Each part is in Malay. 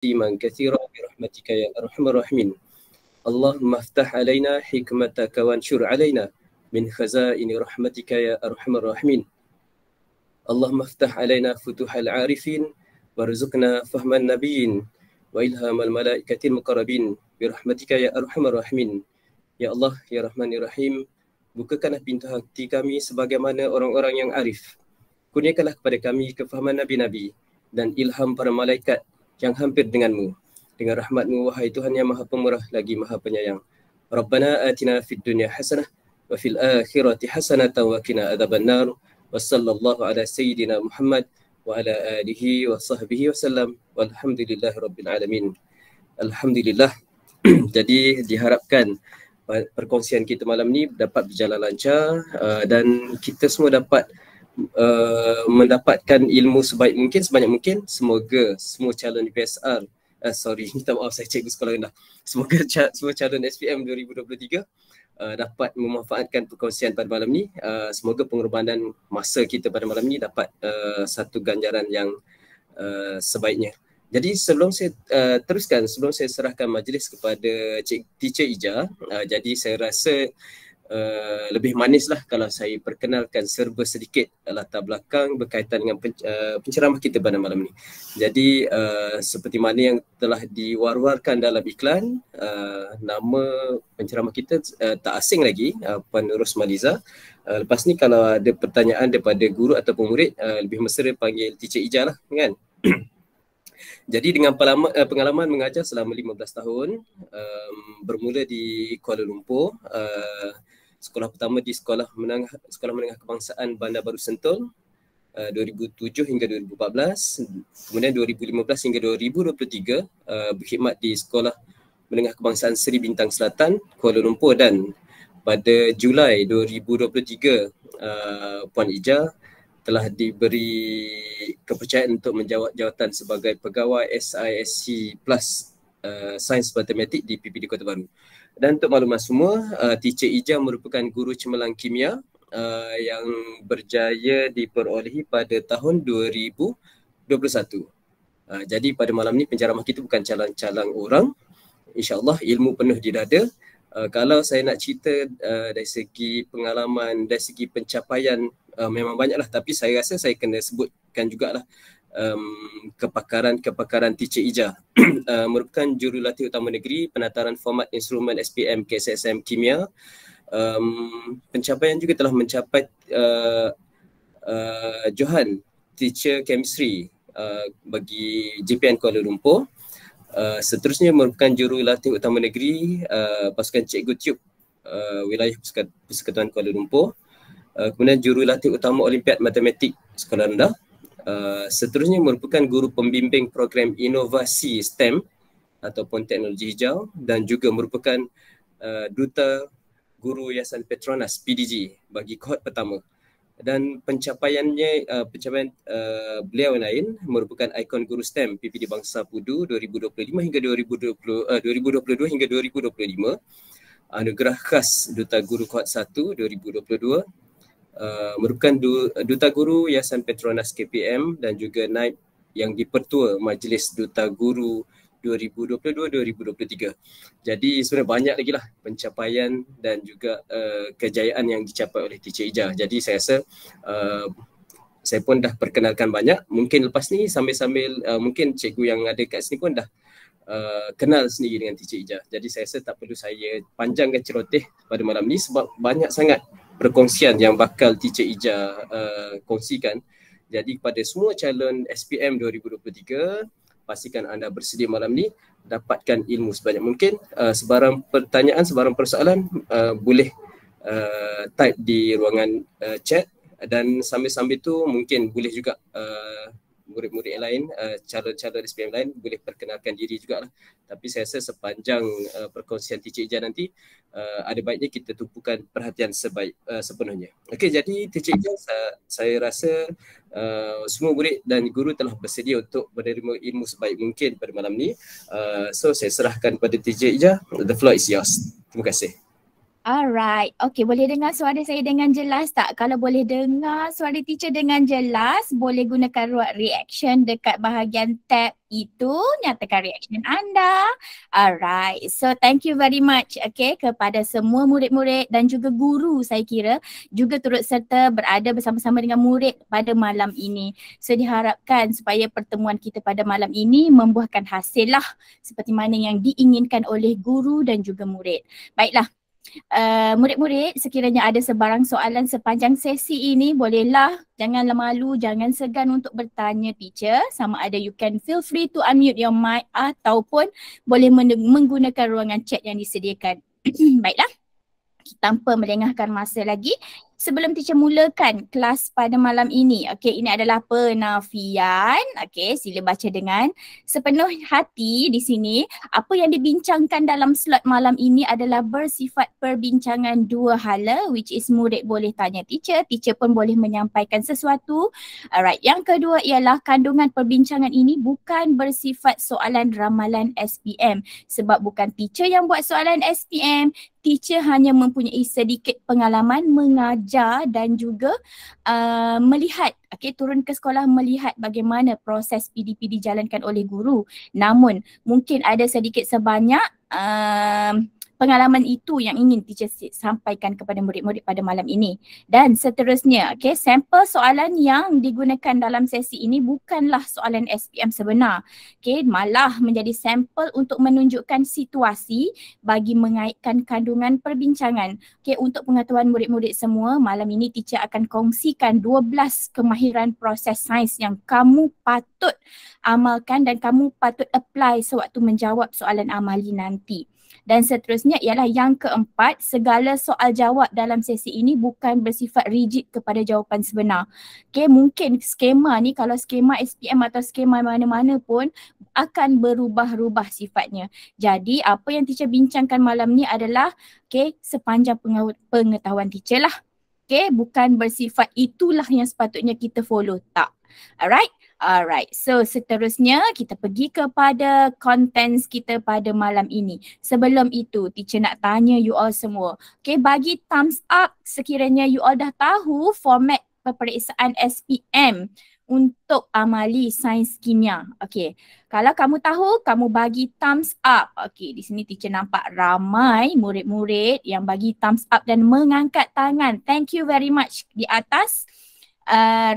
تسليما كثيرا برحمتك يا أرحم الراحمين. اللهم افتح علينا حكمتك وانشر علينا من خزائن رحمتك يا أرحم الراحمين. اللهم افتح علينا فتوح العارفين وارزقنا فهم النبيين وإلهام الملائكة المقربين برحمتك يا أرحم الراحمين. Ya Allah, Ya Rahman, Ya Rahim, bukakanlah pintu hati kami sebagaimana orang-orang yang arif. Kurniakanlah kepada kami kefahaman Nabi-Nabi dan ilham para malaikat yang hampir denganmu. Dengan rahmatmu, wahai Tuhan yang maha pemurah lagi maha penyayang. Rabbana atina fid dunya hasanah wa fil akhirati hasanatan wa qina adzabannar. Wa sallallahu ala sayyidina Muhammad wa ala alihi wa sahbihi wa sallam. Walhamdulillahi rabbil alamin. Alhamdulillah. Jadi diharapkan perkongsian kita malam ni dapat berjalan lancar dan kita semua dapat mendapatkan ilmu sebaik mungkin, sebanyak mungkin. Semoga semua calon PSR, minta maaf saya cikgu sekolah rendah. Semoga semua calon SPM 2023 dapat memanfaatkan perkongsian pada malam ni. Semoga pengorbanan masa kita pada malam ni dapat satu ganjaran yang sebaiknya. Jadi sebelum saya teruskan, sebelum saya serahkan majlis kepada Teacher Ija, jadi saya rasa lebih manislah kalau saya perkenalkan serba sedikit latar belakang berkaitan dengan penceramah kita pada malam ni. Jadi seperti mana yang telah diwar-warkan dalam iklan, nama penceramah kita tak asing lagi, Puan Rosmaliza. Lepas ni kalau ada pertanyaan daripada guru ataupun murid, lebih mesra panggil Teacher Ija lah kan. Jadi dengan pengalaman mengajar selama 15 tahun, bermula di Kuala Lumpur, sekolah pertama di Sekolah Menengah Kebangsaan Bandar Baru Sentul 2007 hingga 2014, kemudian 2015 hingga 2023 berkhidmat di Sekolah Menengah Kebangsaan Seri Bintang Selatan Kuala Lumpur, dan pada Julai 2023 Puan Ija telah diberi kepercayaan untuk menjawat jawatan sebagai pegawai SISC Plus Sains Matematik di PPD Kota Baru. Dan untuk maklumat semua, Teacher Ija merupakan guru cemerlang kimia yang berjaya diperolehi pada tahun 2021. Jadi pada malam ni penceramah kita bukan calang-calang orang. InsyaAllah ilmu penuh di dada. Kalau saya nak cerita dari segi pengalaman, dari segi pencapaian, memang banyaklah, tapi saya rasa saya kena sebutkan jugalah kepakaran Teacher Ija. Merupakan jurulatih utama negeri penataran format instrumen SPM KSSM Kimia. Pencapaian juga telah mencapai Johan Teacher Chemistry bagi JPN Kuala Lumpur. Seterusnya merupakan jurulatih utama negeri pasukan Cikgu Tube wilayah Persekutuan Kuala Lumpur. Kemudian jurulatih utama Olimpiad Matematik Sekolah Rendah. Seterusnya merupakan guru pembimbing program inovasi STEM ataupun teknologi hijau, dan juga merupakan duta guru Yayasan Petronas PDG bagi kohort pertama. Dan pencapaian beliau lain merupakan ikon guru STEM PPD Bangsa Pudu 2022 hingga 2025, anugerah khas duta guru kohort 1 2022, merupakan duta guru Yayasan Petronas KPM, dan juga naib yang dipertua Majlis Duta Guru 2022-2023. Jadi sebenarnya banyak lagi lah pencapaian dan juga kejayaan yang dicapai oleh Teacher Ija. Jadi saya rasa saya pun dah perkenalkan banyak. Mungkin lepas ni sambil-sambil mungkin cikgu yang ada kat sini pun dah kenal sendiri dengan Teacher Ija. Jadi saya rasa tak perlu saya panjangkan celoteh pada malam ni sebab banyak sangat perkongsian yang bakal Teacher Ija kongsikan. Jadi kepada semua calon SPM 2023, pastikan anda bersedia malam ni dapatkan ilmu sebanyak mungkin. Sebarang pertanyaan, sebarang persoalan boleh type di ruangan chat, dan sambil-sambil tu mungkin boleh juga murid-murid yang lain, calon-calon SPM lain boleh perkenalkan diri jugalah. Tapi saya rasa sepanjang perkongsian Teacher Ija nanti ada baiknya kita tumpukan perhatian sepenuhnya. Okey, jadi Teacher Ija, saya rasa semua murid dan guru telah bersedia untuk menerima ilmu sebaik mungkin pada malam ni. So saya serahkan kepada Teacher Ija. The floor is yours. Terima kasih. Alright, okay, boleh dengar suara saya dengan jelas tak? Kalau boleh dengar suara teacher dengan jelas, boleh gunakan ruang reaction dekat bahagian tab itu, nyatakan reaction anda. Alright, so thank you very much okay, kepada semua murid-murid dan juga guru saya kira juga turut serta berada bersama-sama dengan murid pada malam ini. So diharapkan supaya pertemuan kita pada malam ini membuahkan hasil lah seperti mana yang diinginkan oleh guru dan juga murid. Baiklah. Murid-murid sekiranya ada sebarang soalan sepanjang sesi ini, bolehlah janganlah malu, jangan segan untuk bertanya teacher. Sama ada you can feel free to unmute your mic ataupun boleh menggunakan ruangan chat yang disediakan. Baiklah, tanpa melengahkan masa lagi, sebelum teacher mulakan kelas pada malam ini, okey, ini adalah penafian. Okey, sila baca dengan sepenuh hati di sini. Apa yang dibincangkan dalam slot malam ini adalah bersifat perbincangan dua hala, which is murid boleh tanya teacher, teacher pun boleh menyampaikan sesuatu. Alright, yang kedua ialah kandungan perbincangan ini bukan bersifat soalan ramalan SPM sebab bukan teacher yang buat soalan SPM. Teacher hanya mempunyai sedikit pengalaman mengajar dan juga melihat, okay, turun ke sekolah melihat bagaimana proses PDP dijalankan oleh guru. Namun mungkin ada sedikit sebanyak pengalaman itu yang ingin teacher sampaikan kepada murid-murid pada malam ini. Dan seterusnya, okay, sampel soalan yang digunakan dalam sesi ini bukanlah soalan SPM sebenar. Okay, malah menjadi sampel untuk menunjukkan situasi bagi mengaitkan kandungan perbincangan. Okay, untuk pengetahuan murid-murid semua, malam ini teacher akan kongsikan 12 kemahiran proses sains yang kamu patut amalkan dan kamu patut apply sewaktu menjawab soalan amali nanti. Dan seterusnya ialah yang keempat, segala soal jawab dalam sesi ini bukan bersifat rigid kepada jawapan sebenar. Okay, mungkin skema ni kalau skema SPM atau skema mana-mana pun akan berubah-ubah sifatnya. Jadi apa yang teacher bincangkan malam ni adalah okay, sepanjang pengetahuan teacher lah. Okay, bukan bersifat itulah yang sepatutnya kita follow, tak. Alright. Alright, so seterusnya kita pergi kepada contents kita pada malam ini. Sebelum itu, teacher nak tanya you all semua. Okay, bagi thumbs up sekiranya you all dah tahu format peperiksaan SPM untuk amali sains kimia. Okay, kalau kamu tahu, kamu bagi thumbs up. Okay, di sini teacher nampak ramai murid-murid yang bagi thumbs up dan mengangkat tangan. Thank you very much di atas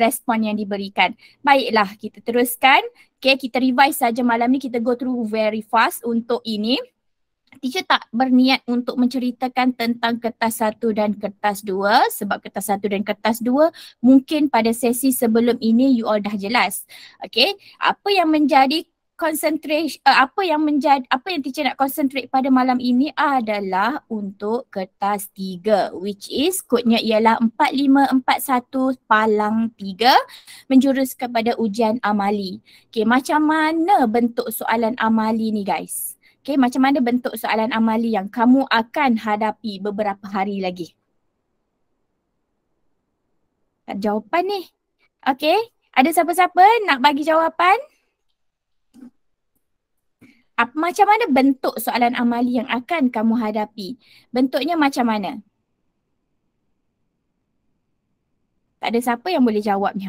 respon yang diberikan. Baiklah, kita teruskan. Okay, kita revise saja malam ni, kita go through very fast untuk ini. Teacher tak berniat untuk menceritakan tentang kertas 1 dan kertas 2 sebab kertas 1 dan kertas 2 mungkin pada sesi sebelum ini you all dah jelas. Okay, apa yang menjadi apa yang teacher nak concentrate pada malam ini adalah untuk kertas 3, which is kodnya ialah 4541 palang 3 menjurus kepada ujian amali. Okay, macam mana bentuk soalan amali ni guys? Okay, macam mana bentuk soalan amali yang kamu akan hadapi beberapa hari lagi? Tak jawapan ni. Okay, ada siapa-siapa nak bagi jawapan? Macam mana bentuk soalan amali yang akan kamu hadapi? Bentuknya macam mana? Tak ada siapa yang boleh jawab ni.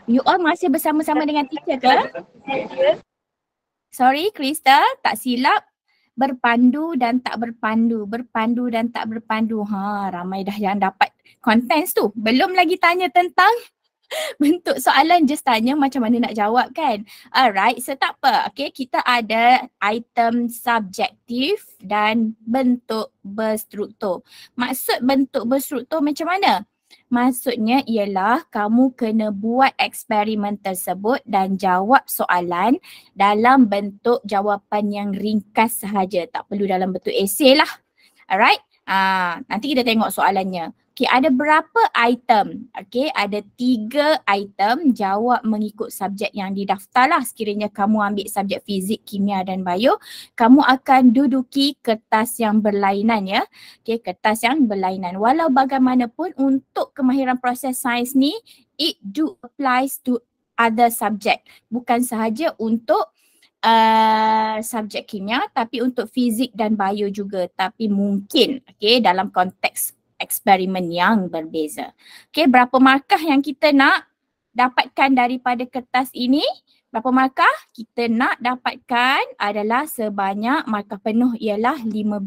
You all masih bersama-sama dengan teacher ke? Sorry, Krista, tak silap. Berpandu dan tak berpandu. Berpandu dan tak berpandu. Ramai dah yang dapat contents tu. Belum lagi tanya tentang bentuk soalan, just tanya macam mana nak jawab kan. Alright, so tak apa. Okay, kita ada item subjektif dan bentuk berstruktur. Maksud bentuk berstruktur macam mana? Maksudnya ialah kamu kena buat eksperimen tersebut dan jawab soalan dalam bentuk jawapan yang ringkas sahaja. Tak perlu dalam bentuk esei lah. Alright, nanti kita tengok soalannya. Okay, ada berapa item? Okay, ada 3 item, jawab mengikut subjek yang didaftar lah. Sekiranya kamu ambil subjek fizik, kimia dan bio, kamu akan duduki kertas yang berlainan ya. Okay, kertas yang berlainan. Walau bagaimanapun untuk kemahiran proses sains ni, it do applies to other subject. Bukan sahaja untuk subjek kimia, tapi untuk fizik dan bio juga, tapi mungkin dalam konteks eksperimen yang berbeza. Berapa markah yang kita nak dapatkan daripada kertas ini? Berapa markah? Kita nak dapatkan adalah sebanyak markah penuh ialah 15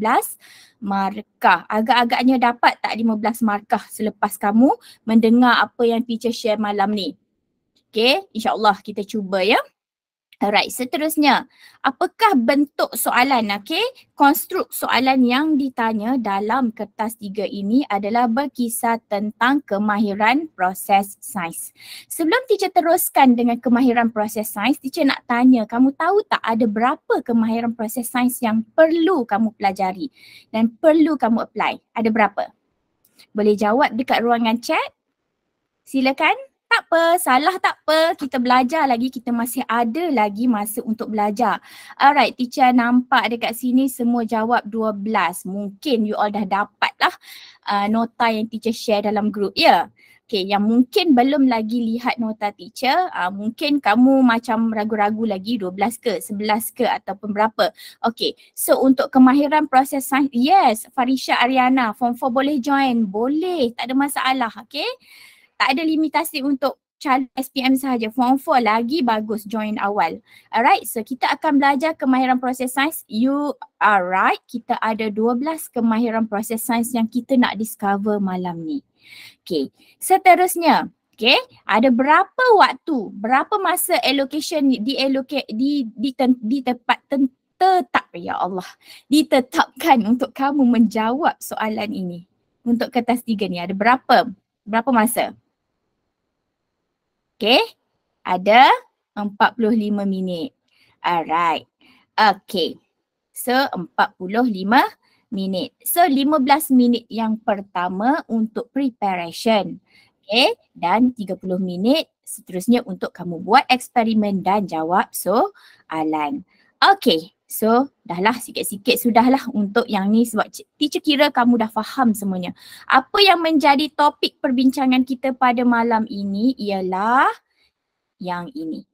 markah. Agak-agaknya dapat tak 15 markah selepas kamu mendengar apa yang teacher share malam ni? InsyaAllah kita cuba ya. Alright, seterusnya, apakah bentuk soalan? Konstruk soalan yang ditanya dalam kertas 3 ini adalah berkisar tentang kemahiran proses sains. Sebelum teacher teruskan dengan kemahiran proses sains, teacher nak tanya, kamu tahu tak ada berapa kemahiran proses sains yang perlu kamu pelajari dan perlu kamu apply? Ada berapa? Boleh jawab dekat ruangan chat? Silakan. Tak apa, salah tak apa, kita belajar lagi, kita masih ada lagi masa untuk belajar. Alright, teacher nampak dekat sini semua jawab 12. Mungkin you all dah dapat lah nota yang teacher share dalam group ya. Yang mungkin belum lagi lihat nota teacher, mungkin kamu macam ragu-ragu lagi 12 ke, 11 ke ataupun berapa. So untuk kemahiran proses sains, yes, Farisha Ariana, Form 4 boleh join? Boleh, tak ada masalah, tak ada limitasi untuk calon SPM sahaja. Form 4 lagi bagus join awal. Alright, so kita akan belajar kemahiran proses sains. You are right, kita ada 12 kemahiran proses sains yang kita nak discover malam ni. Seterusnya, ada berapa waktu, berapa masa allocation ditetapkan untuk kamu menjawab soalan ini. Untuk kertas 3 ni ada berapa masa? Ada 45 minit. Alright. So 45 minit. So 15 minit yang pertama untuk preparation. Dan 30 minit seterusnya untuk kamu buat eksperimen dan jawab soalan. So dah lah sikit-sikit sudahlah untuk yang ni sebab teacher kira kamu dah faham semuanya. Apa yang menjadi topik perbincangan kita pada malam ini ialah yang ini,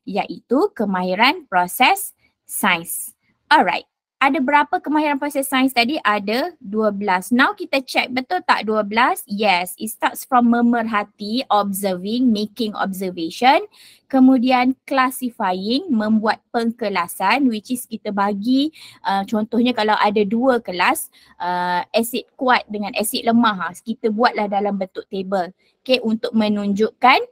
iaitu kemahiran proses sains. Alright, ada berapa kemahiran proses sains tadi? Ada 12. Now kita check, betul tak 12? Yes, it starts from memerhati, observing, making observation. Kemudian classifying, membuat pengkelasan, which is kita bagi contohnya kalau ada 2 kelas, asid kuat dengan asid lemah, kita buatlah dalam bentuk table untuk menunjukkan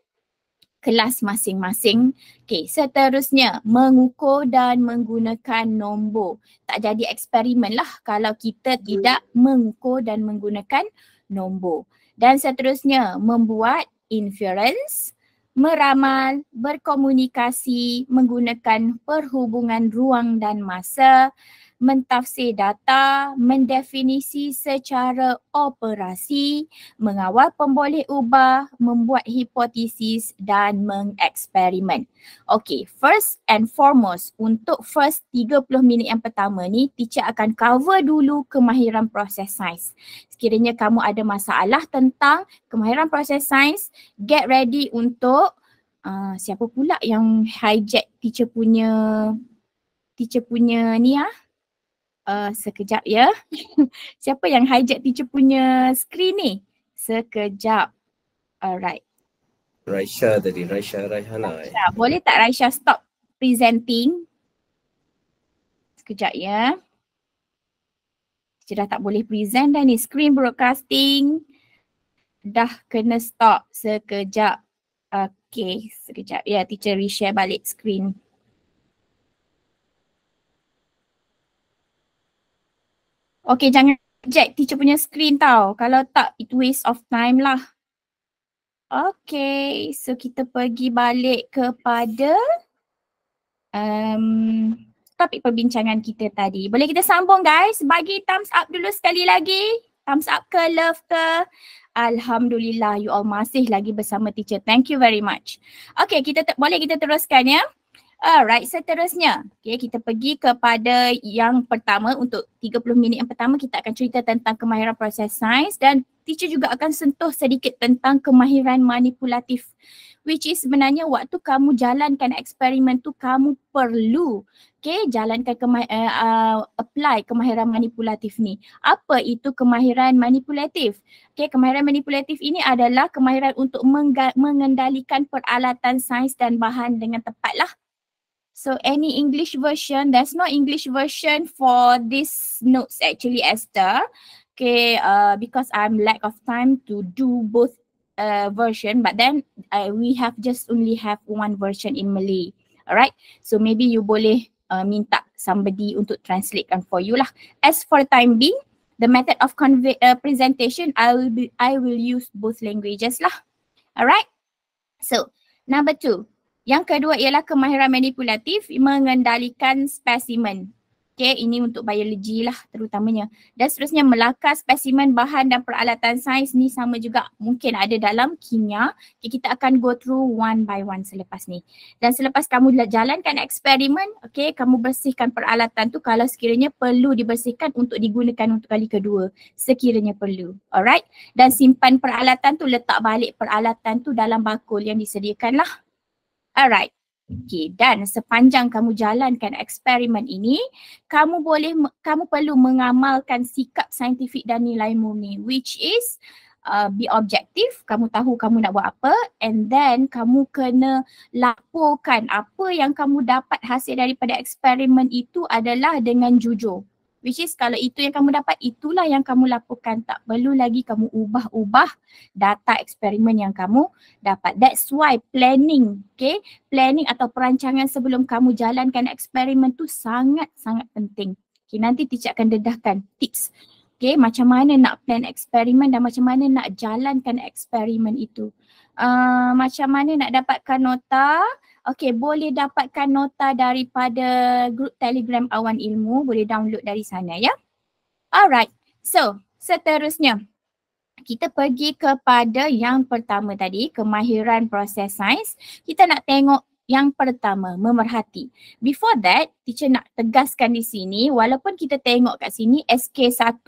kelas masing-masing. Seterusnya mengukur dan menggunakan nombor. Tak jadi eksperimen lah kalau kita tidak mengukur dan menggunakan nombor. Dan seterusnya membuat inference, meramal, berkomunikasi, menggunakan perhubungan ruang dan masa, mentafsir data, mendefinisi secara operasi, mengawal pemboleh ubah, membuat hipotesis dan mengeksperimen. First and foremost, untuk first 30 minit yang pertama ni, teacher akan cover dulu kemahiran proses sains. Sekiranya kamu ada masalah tentang kemahiran proses sains, get ready untuk siapa pula yang hijack teacher punya ni sekejap ya. Siapa yang hijack teacher punya screen ni? Sekejap. Alright. Raisha tadi, Raisha Raihana. Boleh tak Raisha stop presenting? Sekejap ya. Teacher dah tak boleh present dah ni. Screen broadcasting dah kena stop. Sekejap. Sekejap ya. Teacher reshare balik screen. Jangan reject teacher punya screen tau. Kalau tak, it waste of time lah. So kita pergi balik kepada topik perbincangan kita tadi. Boleh kita sambung guys? Bagi thumbs up dulu sekali lagi. Thumbs up ke, love ke? Alhamdulillah, you all masih lagi bersama teacher. Thank you very much. Boleh kita teruskan ya? Alright, seterusnya kita pergi kepada yang pertama. Untuk 30 minit yang pertama kita akan cerita tentang kemahiran proses sains dan teacher juga akan sentuh sedikit tentang kemahiran manipulatif which is sebenarnya waktu kamu jalankan eksperimen tu kamu perlu jalankan apply kemahiran manipulatif ni. Apa itu kemahiran manipulatif? Kemahiran manipulatif ini adalah kemahiran untuk mengendalikan peralatan sains dan bahan dengan tepat lah. So any English version, there's no English version for this notes actually, Esther. Because I'm lack of time to do both version, but then we only have one version in Malay. Alright, so maybe you boleh minta somebody untuk translatekan for you lah. As for time being, the method of presentation, I will use both languages lah. Alright, so number 2. Yang kedua ialah kemahiran manipulatif mengendalikan spesimen. Ini untuk biologi lah terutamanya. Dan seterusnya melakar spesimen bahan dan peralatan sains ni sama juga mungkin ada dalam kimia. Kita akan go through one by one selepas ni. Dan selepas kamu jalankan eksperimen, kamu bersihkan peralatan tu kalau sekiranya perlu dibersihkan untuk digunakan untuk kali kedua. Sekiranya perlu. Alright. Dan simpan peralatan tu, letak balik peralatan tu dalam bakul yang disediakan lah. Alright. Dan sepanjang kamu jalankan eksperimen ini, kamu perlu mengamalkan sikap saintifik dan nilai murni, which is be objektif, kamu tahu kamu nak buat apa, and then kamu kena laporkan apa yang kamu dapat hasil daripada eksperimen itu adalah dengan jujur. Which is kalau itu yang kamu dapat, itulah yang kamu laporkan. Tak perlu lagi kamu ubah-ubah data eksperimen yang kamu dapat. That's why planning, planning atau perancangan sebelum kamu jalankan eksperimen tu sangat-sangat penting. Nanti teacher akan dedahkan tips. Macam mana nak plan eksperimen dan macam mana nak jalankan eksperimen itu. Macam mana nak dapatkan nota? Boleh dapatkan nota daripada grup Telegram Awan Ilmu. Boleh download dari sana ya. Alright. So, seterusnya. Kita pergi kepada yang pertama tadi, kemahiran proses sains. Kita nak tengok yang pertama, memerhati. Before that, teacher nak tegaskan di sini, walaupun kita tengok kat sini SK1,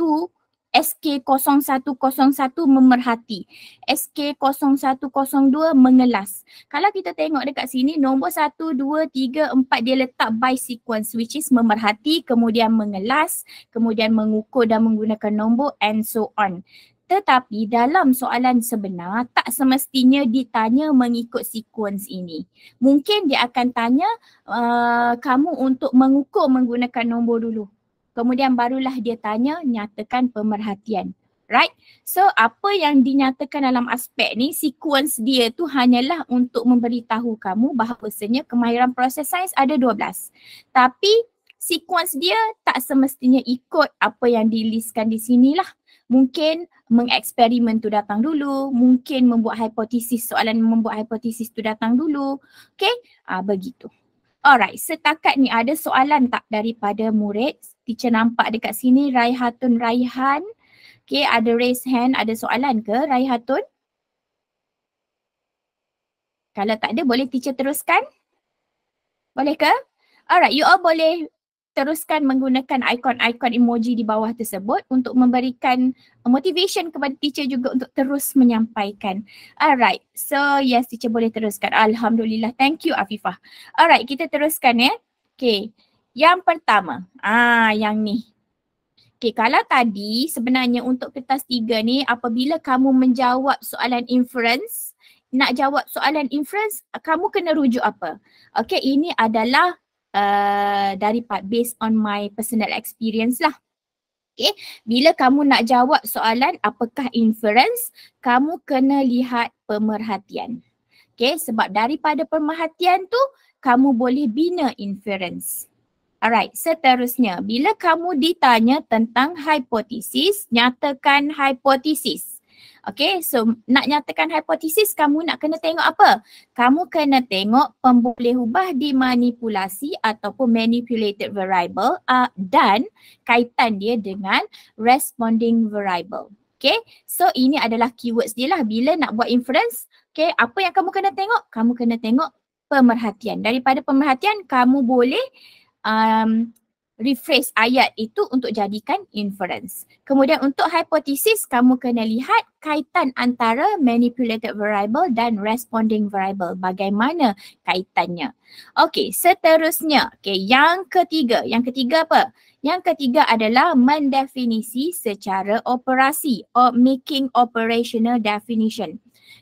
SK0101 memerhati, SK0102 mengelas. Kalau kita tengok dekat sini nombor 1, 2, 3, 4 dia letak by sequence, which is memerhati, kemudian mengelas, kemudian mengukur dan menggunakan nombor and so on. Tetapi dalam soalan sebenar tak semestinya ditanya mengikut sequence ini. Mungkin dia akan tanya kamu untuk mengukur menggunakan nombor dulu. Kemudian barulah dia tanya nyatakan pemerhatian. Right? So apa yang dinyatakan dalam aspek ni, sequence dia tu hanyalah untuk memberitahu kamu bahawasanya kemahiran proses sains ada 12. Tapi sequence dia tak semestinya ikut apa yang dilistkan di sinilah. Mungkin mengeksperimen tu datang dulu, mungkin membuat hipotesis, soalan membuat hipotesis tu datang dulu. Begitu. Alright, setakat ni ada soalan tak daripada murid? Teacher nampak dekat sini Raihatun Raihan. Ada raise hand, ada soalan ke Raihatun? Kalau tak ada, boleh teacher teruskan? Boleh ke? Alright, you all boleh teruskan menggunakan ikon-ikon emoji di bawah tersebut untuk memberikan motivation kepada teacher juga untuk terus menyampaikan. Alright, so yes, teacher boleh teruskan. Alhamdulillah, thank you Afifah. Alright, kita teruskan ya. Yang pertama, yang ni. Kalau tadi sebenarnya untuk kertas 3 ni, apabila kamu menjawab soalan inference, nak jawab soalan inference, kamu kena rujuk apa? Ini adalah based on my personal experience lah. Bila kamu nak jawab soalan apakah inference, kamu kena lihat pemerhatian. Sebab daripada pemerhatian tu, kamu boleh bina inference. Alright, seterusnya, bila kamu ditanya tentang hipotesis, nyatakan hipotesis. So nak nyatakan hipotesis, kamu nak kena tengok apa? Kamu kena tengok pemboleh ubah dimanipulasi ataupun manipulated variable dan kaitan dia dengan responding variable. So ini adalah keywords dia lah. Bila nak buat inference, apa yang kamu kena tengok? Kamu kena tengok pemerhatian. Daripada pemerhatian, kamu boleh rephrase ayat itu untuk jadikan inference. Kemudian untuk hipotesis, kamu kena lihat kaitan antara manipulated variable dan responding variable. Bagaimana kaitannya? Okey, seterusnya. Okey, yang ketiga. Yang ketiga apa? Yang ketiga adalah mendefinisi secara operasi or making operational definition.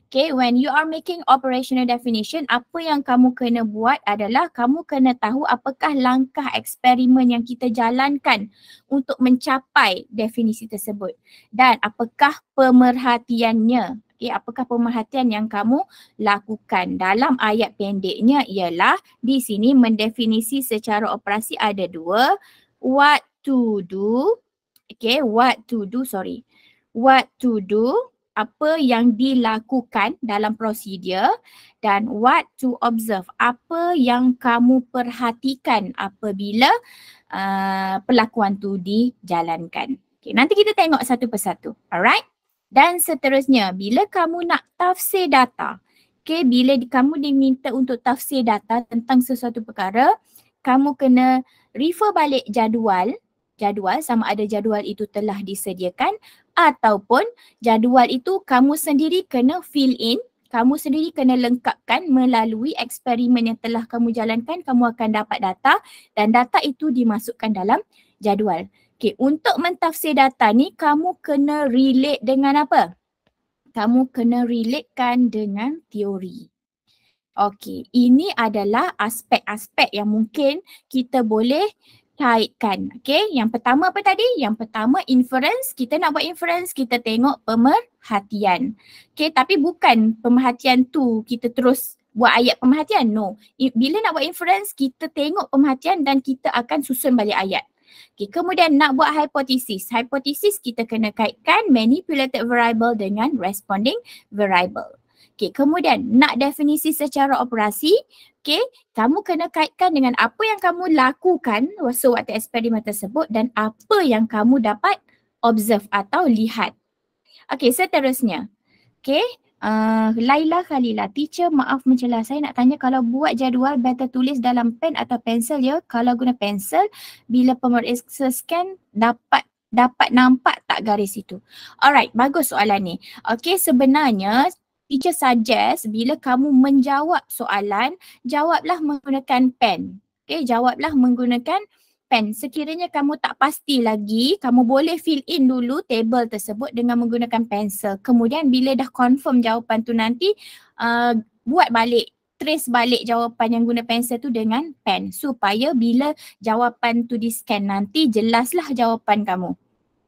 Okay, when you are making operational definition, apa yang kamu kena buat adalah kamu kena tahu apakah langkah eksperimen yang kita jalankan untuk mencapai definisi tersebut dan apakah pemerhatiannya. Okay, apakah pemerhatian yang kamu lakukan. Dalam ayat pendeknya ialah di sini mendefinisi secara operasi ada dua. What to do, okay, what to do, apa yang dilakukan dalam prosedur, dan what to observe, apa yang kamu perhatikan apabila perlakuan tu dijalankan. Okay, nanti kita tengok satu persatu, alright? Dan seterusnya, bila kamu nak tafsir data, okay, bila kamu diminta untuk tafsir data tentang sesuatu perkara, kamu kena refer balik jadual sama ada jadual itu telah disediakan ataupun jadual itu kamu sendiri kena fill in, kamu sendiri kena lengkapkan melalui eksperimen yang telah kamu jalankan, kamu akan dapat data dan data itu dimasukkan dalam jadual. Okay, untuk mentafsir data ni kamu kena relate dengan apa? Kamu kena relatekan dengan teori. Okey, ini adalah aspek-aspek yang mungkin kita boleh kaitkan. Okey, yang pertama apa tadi? Yang pertama inference. Kita nak buat inference, kita tengok pemerhatian. Okey, tapi bukan pemerhatian tu kita terus buat ayat pemerhatian. No. Bila nak buat inference, kita tengok pemerhatian dan kita akan susun balik ayat. Okey, kemudian nak buat hipotesis. Hipotesis kita kena kaitkan manipulated variable dengan responding variable. Okay, kemudian nak definisi secara operasi, okay, kamu kena kaitkan dengan apa yang kamu lakukan sewaktu eksperimen tersebut dan apa yang kamu dapat observe atau lihat. Okay, seterusnya. Okay, Laila Khalila, teacher maaf mencela, saya nak tanya kalau buat jadual better tulis dalam pen atau pensel ya? Kalau guna pensel, bila pemeriksa scan dapat nampak tak garis itu? Alright, bagus soalan ni. Okay, sebenarnya teacher suggest bila kamu menjawab soalan, jawablah menggunakan pen. Okay, jawablah menggunakan pen. Sekiranya kamu tak pasti lagi, kamu boleh fill in dulu table tersebut dengan menggunakan pensel. Kemudian bila dah confirm jawapan tu nanti, buat balik, trace balik jawapan yang guna pensel tu dengan pen. Supaya bila jawapan tu di scan nanti, jelaslah jawapan kamu.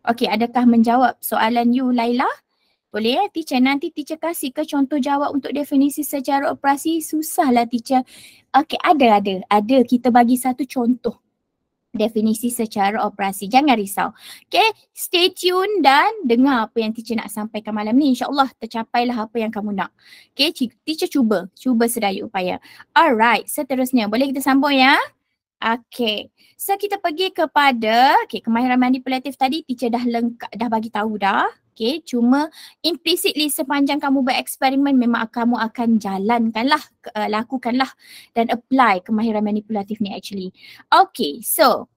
Okay, adakah menjawab soalan you Laila? Boleh ya teacher, nanti teacher kasih ke contoh jawab untuk definisi secara operasi? Susahlah teacher. Okay, ada. Kita bagi satu contoh definisi secara operasi. Jangan risau. Okay, stay tune dan dengar apa yang teacher nak sampaikan malam ni. InsyaAllah tercapailah apa yang kamu nak. Okay, teacher cuba sedaya upaya. Alright, seterusnya boleh kita sambung ya? Okay, so kita pergi kepada kemahiran manipulatif tadi teacher dah bagi tahu dah. Okay, cuma implicitly sepanjang kamu bereksperimen memang kamu akan jalankanlah, lakukanlah dan apply kemahiran manipulatif ni actually. Okay, so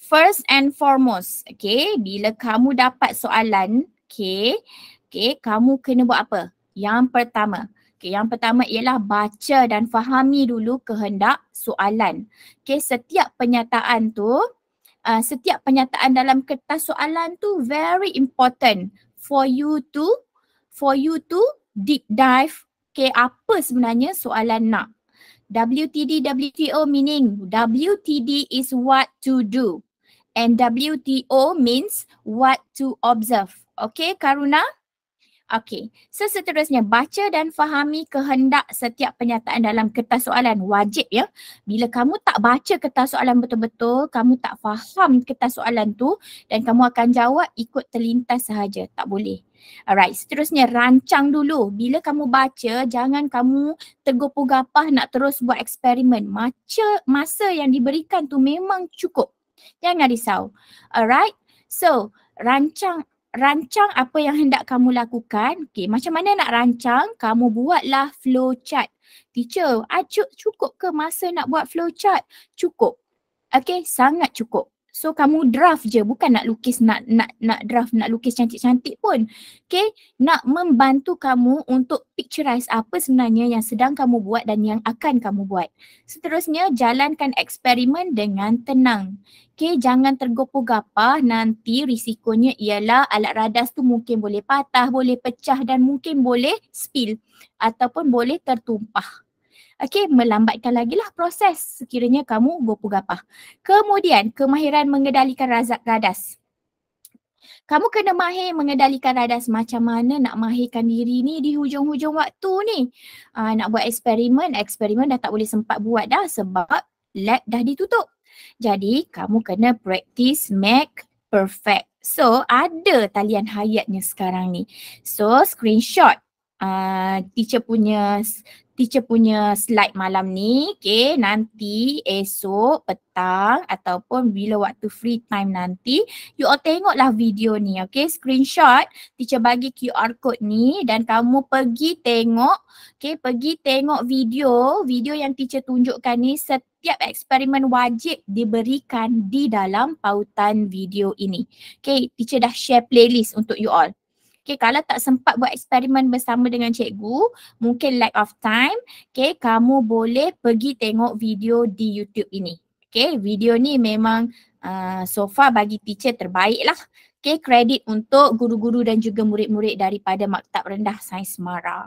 first and foremost, okay, bila kamu dapat soalan, okay, kamu kena buat apa? Yang pertama ialah baca dan fahami dulu kehendak soalan. Okay, setiap pernyataan dalam kertas soalan tu very important for you to deep dive. Okay, apa sebenarnya soalan nak? WTD, WTO meaning WTD is what to do and WTO means what to observe. Okay, Karuna? Okay, so seterusnya baca dan fahami kehendak setiap pernyataan dalam kertas soalan. Wajib ya. Bila kamu tak baca kertas soalan betul-betul, kamu tak faham kertas soalan tu dan kamu akan jawab ikut terlintas sahaja. Tak boleh. Alright, seterusnya rancang dulu. Bila kamu baca, jangan kamu tergopoh-gapah nak terus buat eksperimen. Masa yang diberikan tu memang cukup. Jangan risau. Alright, so rancang apa yang hendak kamu lakukan. Okay, macam mana nak rancang? Kamu buatlah flow chart. Teacher, cukup ke masa nak buat flow chart? Cukup. Okay, sangat cukup. So kamu draft je, bukan nak lukis, nak draft, nak lukis cantik-cantik pun. Okay, nak membantu kamu untuk picturize apa sebenarnya yang sedang kamu buat dan yang akan kamu buat. Seterusnya, jalankan eksperimen dengan tenang. Okay, jangan tergopoh-gapah, nanti risikonya ialah alat radas tu mungkin boleh patah, boleh pecah dan mungkin boleh spill ataupun boleh tertumpah. Okay, melambatkan lagi lah proses sekiranya kamu gopoh-gapah. Kemudian, kemahiran mengendalikan radas. Kamu kena mahir mengendalikan radas. Macam mana nak mahirkan diri ni di hujung-hujung waktu ni? Nak buat eksperimen dah tak boleh sempat buat dah sebab lab dah ditutup. Jadi, kamu kena practice make perfect. So, ada talian hayatnya sekarang ni. So, screenshot teacher punya slide malam ni, okay, nanti esok petang ataupun bila waktu free time nanti, you all tengoklah video ni, okay, screenshot, teacher bagi QR code ni dan kamu pergi tengok, okay, pergi tengok video yang teacher tunjukkan ni. Setiap eksperimen wajib diberikan di dalam pautan video ini. Okay, teacher dah share playlist untuk you all. Okay, kalau tak sempat buat eksperimen bersama dengan cikgu, mungkin lack of time, okay, kamu boleh pergi tengok video di YouTube ini. Okay, video ni memang so far bagi teacher terbaik lah. Okay, kredit untuk guru-guru dan juga murid-murid daripada Maktab Rendah Sains Mara.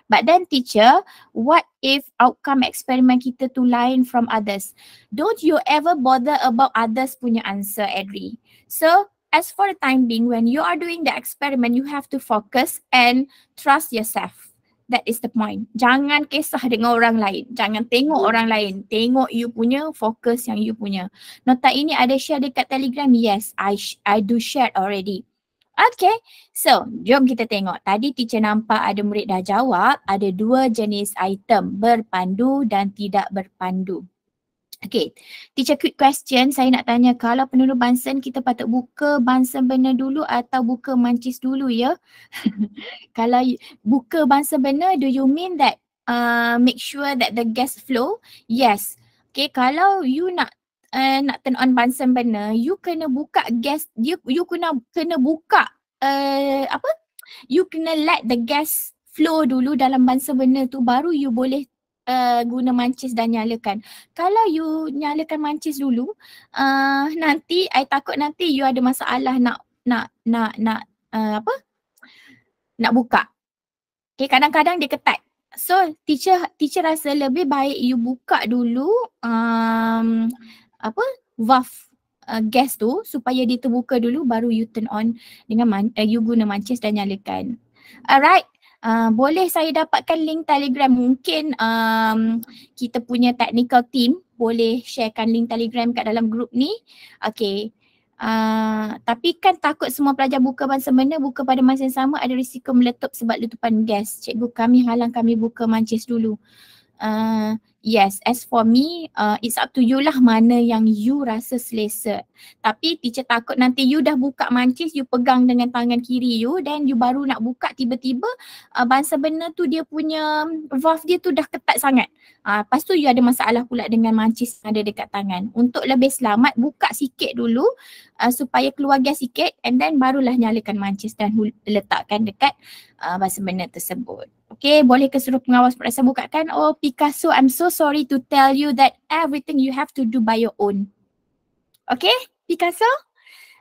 But then teacher, what if outcome eksperimen kita tu lain from others? Don't you ever bother about others punya answer, Edri. So, as for the time being, when you are doing the experiment, you have to focus and trust yourself. That is the point. Jangan kisah dengan orang lain. Jangan tengok orang lain. Tengok you punya, fokus yang you punya. Nota ini ada share dekat Telegram? Yes, I do share already. Okay, so jom kita tengok. Tadi teacher nampak ada murid dah jawab. Ada 2 jenis item, berpandu dan tidak berpandu. Okay, teacher quick question, saya nak tanya, kalau penulis Bunsen kita patut buka Bunsen burner dulu atau buka mancis dulu ya? Kalau buka Bunsen burner, do you mean that make sure that the gas flow? Yes. Okay, kalau you nak turn on Bunsen burner, you kena buka gas, you kena buka you kena let the gas flow dulu dalam Bunsen burner tu, baru you boleh guna mancis dan nyalakan. Kalau you nyalakan mancis dulu, nanti I takut nanti you ada masalah nak buka. Okay, kadang-kadang dia ketat. So teacher rasa lebih baik you buka dulu valve gas tu supaya dia terbuka dulu, baru you turn on dengan you guna mancis dan nyalakan. Alright. Boleh saya dapatkan link Telegram, mungkin kita punya technical team boleh sharekan link Telegram kat dalam group ni. Okay, tapi kan takut semua pelajar buka Bunsen burner, buka pada masa yang sama, ada risiko meletup sebab letupan gas. Cikgu, kami halang kami buka mancis dulu. Yes, as for me, it's up to you lah mana yang you rasa selesa. Tapi teacher takut nanti you dah buka mancis, you pegang dengan tangan kiri you, dan you baru nak buka tiba-tiba Bunsen burner tu dia punya valve dia tu dah ketat sangat. Lepas tu you ada masalah pula dengan mancis yang ada dekat tangan. Untuk lebih selamat, buka sikit dulu supaya keluar gas sikit, and then barulah nyalakan mancis dan letakkan dekat Bunsen burner tersebut. Okay, boleh ke suruh pengawas perasa bukakan? Oh Picasso, I'm so sorry to tell you that everything you have to do by your own. Okay, Picasso?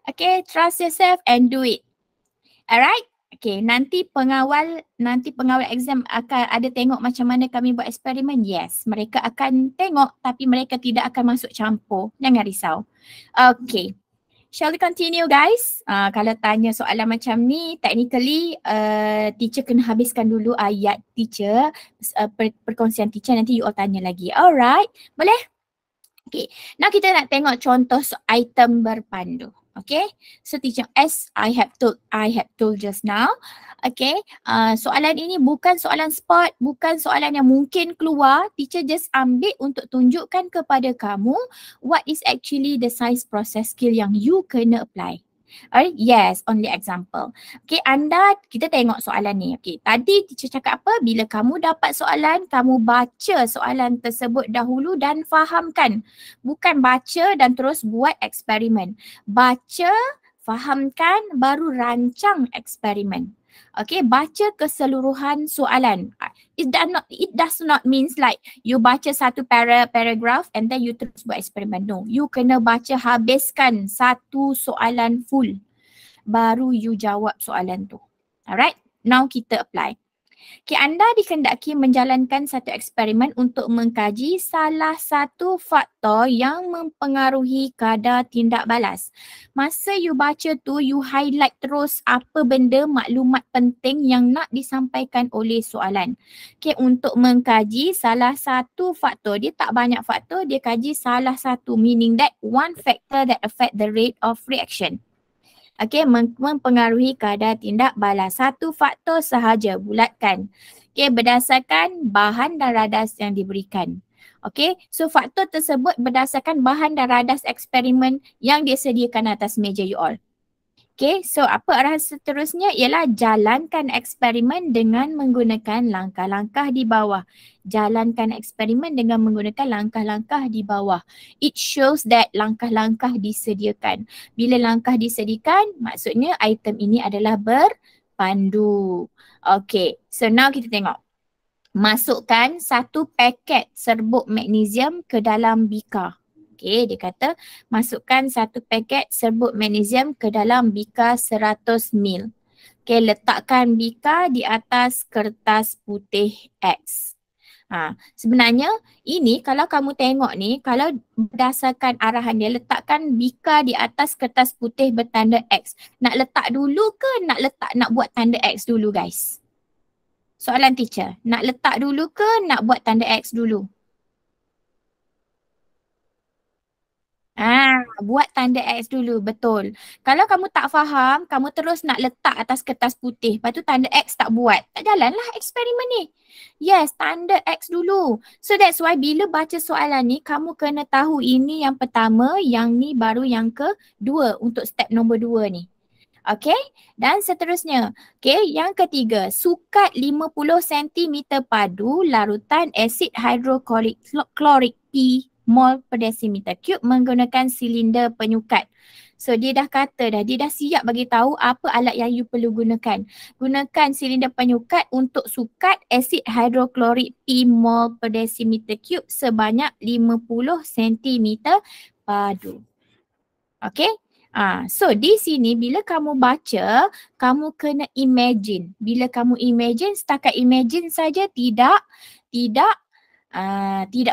Okay, trust yourself and do it. Alright? Okay, nanti pengawal exam akan ada tengok macam mana kami buat eksperimen. Yes, mereka akan tengok tapi mereka tidak akan masuk campur. Jangan risau. Okay. Shall we continue guys? Kalau tanya soalan macam ni, technically teacher kena habiskan dulu ayat teacher, perkongsian teacher, nanti you all tanya lagi. Alright, boleh? Okay, now kita nak tengok contoh item berpandu. Okay, so teacher, as I have told just now, okay, soalan ini bukan soalan spot, bukan soalan yang mungkin keluar. Teacher just ambil untuk tunjukkan kepada kamu what is actually the science process skill yang you kena apply. Alright, yes, only example. Okay, anda, kita tengok soalan ni. Okay, tadi teacher cakap apa? Bila kamu dapat soalan, kamu baca soalan tersebut dahulu dan fahamkan. Bukan baca dan terus buat eksperimen. Baca, fahamkan, baru rancang eksperimen. Okay, baca keseluruhan soalan. It does not means like you baca satu paragraph and then you terus buat eksperimen. No, you kena baca habiskan satu soalan full. Baru you jawab soalan tu. Alright, now kita apply. Okay, anda dikendaki menjalankan satu eksperimen untuk mengkaji salah satu faktor yang mempengaruhi kadar tindak balas. Masa you baca tu, you highlight terus apa benda maklumat penting yang nak disampaikan oleh soalan. Okay, untuk mengkaji salah satu faktor, dia tak banyak faktor, dia kaji salah satu, meaning that one factor that affect the rate of reaction. Okay, mempengaruhi kadar tindak balas. Satu faktor sahaja, bulatkan. Okay, berdasarkan bahan dan radas yang diberikan. Okay, so faktor tersebut berdasarkan bahan dan radas eksperimen yang disediakan atas meja you all. Okay, so apa arahan seterusnya ialah jalankan eksperimen dengan menggunakan langkah-langkah di bawah. Jalankan eksperimen dengan menggunakan langkah-langkah di bawah. It shows that langkah-langkah disediakan. Bila langkah disediakan, maksudnya item ini adalah berpandu. Okay, so now kita tengok. Masukkan satu paket serbuk magnesium ke dalam bika. Okay, dia kata masukkan satu paket serbuk magnesium ke dalam bika 100 ml. Okay, letakkan bika di atas kertas putih X. Sebenarnya ini kalau kamu tengok ni, kalau berdasarkan arahan dia, letakkan bika di atas kertas putih bertanda X. Nak letak dulu ke nak buat tanda X dulu guys? Soalan teacher, nak letak dulu ke nak buat tanda X dulu? Buat tanda X dulu, betul. Kalau kamu tak faham, kamu terus nak letak atas kertas putih, lepas tu tanda X tak buat. Tak jalanlah eksperimen ni. Yes, tanda X dulu. So that's why bila baca soalan ni, kamu kena tahu ini yang pertama, yang ni baru yang kedua untuk step nombor 2 ni. Okay, dan seterusnya. Okay, yang ketiga, sukat 50 cm padu larutan asid hidroklorik P mol per desimeter cube menggunakan silinder penyukat. So dia dah kata dah, dia dah siap bagi tahu apa alat yang you perlu gunakan. Gunakan silinder penyukat untuk sukat asid hidroklorik P mol per desimeter cube sebanyak 50 cm padu. Okay? So di sini bila kamu baca, kamu kena imagine. Bila kamu imagine, setakat imagine saja tidak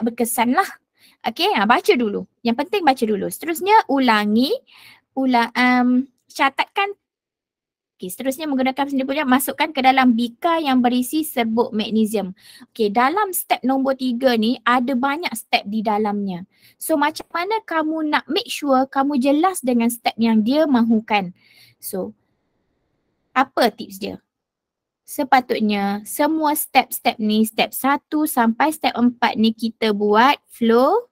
berkesan lah. Okay, baca dulu. Yang penting baca dulu. Seterusnya catatkan. Okay, seterusnya menggunakan sendiri punya, masukkan ke dalam bika yang berisi serbuk magnesium. Okay, dalam step nombor 3 ni ada banyak step di dalamnya. So macam mana kamu nak make sure kamu jelas dengan step yang dia mahukan? So, apa tips dia? Sepatutnya semua step-step ni, step 1 sampai step 4 ni kita buat flow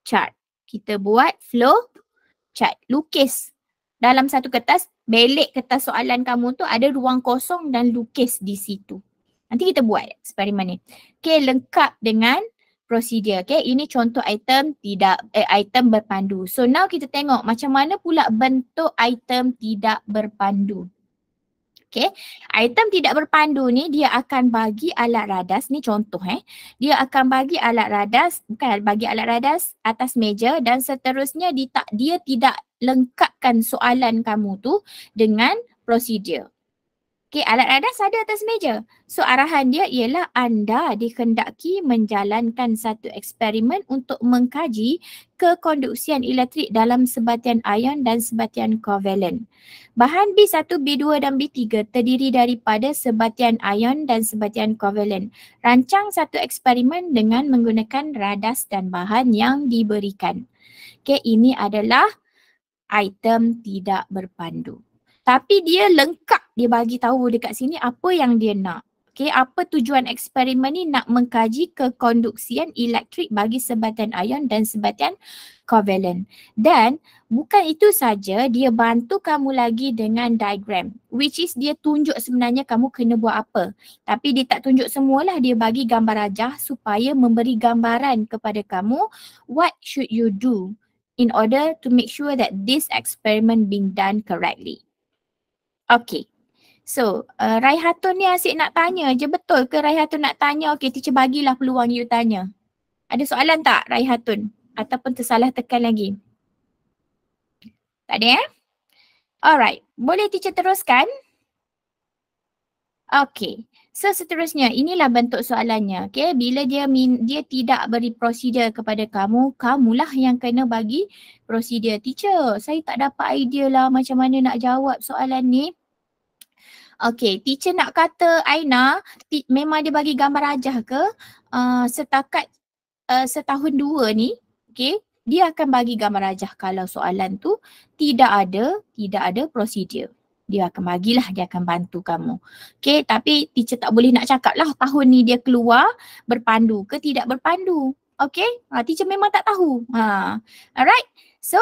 chart. Kita buat flow chart. Lukis dalam satu kertas, belik kertas soalan kamu tu ada ruang kosong dan lukis di situ. Nanti kita buat eksperimen ni. Okay, lengkap dengan prosedur. Okay, ini contoh item item berpandu. So now kita tengok macam mana pula bentuk item tidak berpandu. Okay, item tidak berpandu ni dia akan bagi alat radas, ni contoh dia akan bagi alat radas, bukan bagi alat radas atas meja dan seterusnya dia tidak lengkapkan soalan kamu tu dengan prosedur. Okay, alat radas ada atas meja. So arahan dia ialah anda dikendaki menjalankan satu eksperimen untuk mengkaji kekonduksian elektrik dalam sebatian ion dan sebatian kovalen. Bahan B1, B2 dan B3 terdiri daripada sebatian ion dan sebatian kovalen. Rancang satu eksperimen dengan menggunakan radas dan bahan yang diberikan. Okay, ini adalah item tidak berpandu. Tapi dia lengkap, dia bagi tahu dekat sini apa yang dia nak. Okay, apa tujuan eksperimen ni? Nak mengkaji kekonduksian elektrik bagi sebatian ion dan sebatian kovalen. Dan bukan itu saja, dia bantu kamu lagi dengan diagram, which is dia tunjuk sebenarnya kamu kena buat apa. Tapi dia tak tunjuk semualah, dia bagi gambar rajah supaya memberi gambaran kepada kamu what should you do in order to make sure that this experiment being done correctly. Okay. So, Raihatun ni asyik nak tanya je, betul ke Raihatun nak tanya? Okay, teacher bagilah peluang you tanya. Ada soalan tak Raihatun? Ataupun tersalah tekan lagi? Tak ada Alright, boleh teacher teruskan? Okay, so seterusnya inilah bentuk soalannya. Okay, bila dia tidak beri prosedur kepada kamu, kamulah yang kena bagi prosedur. Teacher, saya tak dapat idea lah macam mana nak jawab soalan ni. Okay, teacher nak kata Aina, memang dia bagi gambar rajah ke setakat setahun dua ni, okay, dia akan bagi gambar rajah kalau soalan tu tidak ada prosedur. Dia akan bagilah, dia akan bantu kamu. Okay, tapi teacher tak boleh nak cakap lah tahun ni dia keluar berpandu ke tidak berpandu. Okay, teacher memang tak tahu. Alright, so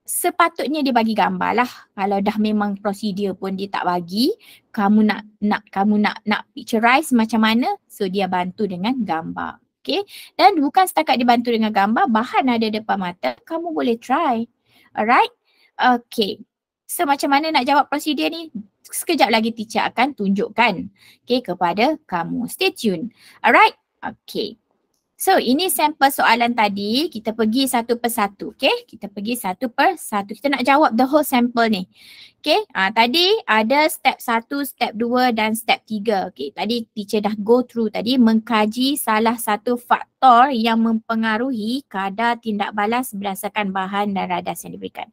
sepatutnya dia bagi gambar lah. Kalau dah memang prosedur pun dia tak bagi, kamu nak picturize macam mana, so dia bantu dengan gambar. Okay, dan bukan setakat dibantu dengan gambar, bahan ada depan mata, kamu boleh try. Alright, okay. So macam mana nak jawab prosedur ni? Sekejap lagi teacher akan tunjukkan, okay, kepada kamu. Stay tune. Alright, okay. So ini sampel soalan tadi, kita pergi satu persatu, okay? Kita pergi satu persatu. Kita nak jawab the whole sampel ni. Okay, tadi ada step 1, step 2 dan step 3. Okay, tadi teacher dah go through tadi, mengkaji salah satu faktor yang mempengaruhi kadar tindak balas berdasarkan bahan dan radas yang diberikan.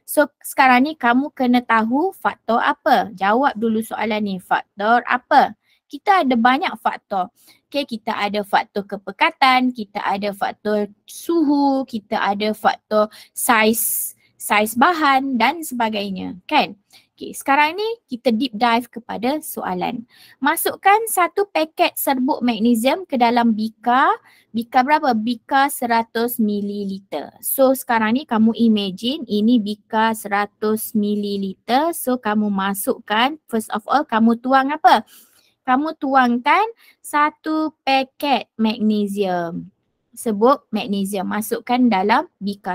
So sekarang ni kamu kena tahu faktor apa. Jawab dulu soalan ni, faktor apa? Kita ada banyak faktor. Okay, kita ada faktor kepekatan, kita ada faktor suhu, kita ada faktor saiz bahan dan sebagainya, kan? Okay, sekarang ni kita deep dive kepada soalan. Masukkan satu paket serbuk magnesium ke dalam bika. Bika berapa? Bika 100 ml. So sekarang ni kamu imagine ini bika 100 ml. So kamu masukkan, first of all kamu tuang apa? Kamu tuangkan satu paket magnesium. Serbuk magnesium. Masukkan dalam bika,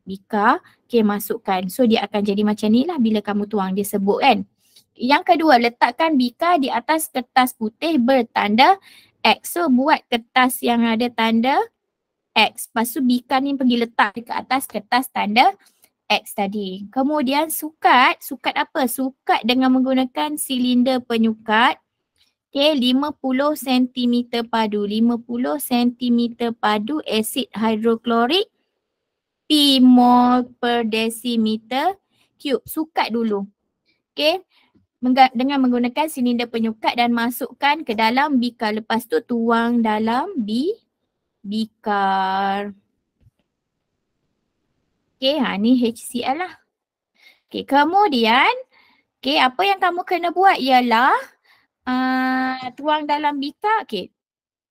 bika, okay, masukkan. So dia akan jadi macam ni lah bila kamu tuang, dia serbuk kan. Yang kedua, letakkan bika di atas kertas putih bertanda X. So buat kertas yang ada tanda X. Lepas tu bika ni pergi letak dekat atas kertas tanda X tadi. Kemudian sukat apa? Sukat dengan menggunakan silinder penyukat. Okay, 50 cm padu. 50 cm padu asid hidroklorik P mol per decimeter cube. Sukat dulu. Okay, dengan menggunakan silinder penyukat dan masukkan ke dalam bikar. Lepas tu tuang dalam bikar. Okay, ni HCl lah. Okay, kemudian, okay, apa yang kamu kena buat ialah tuang dalam bikar. Okay,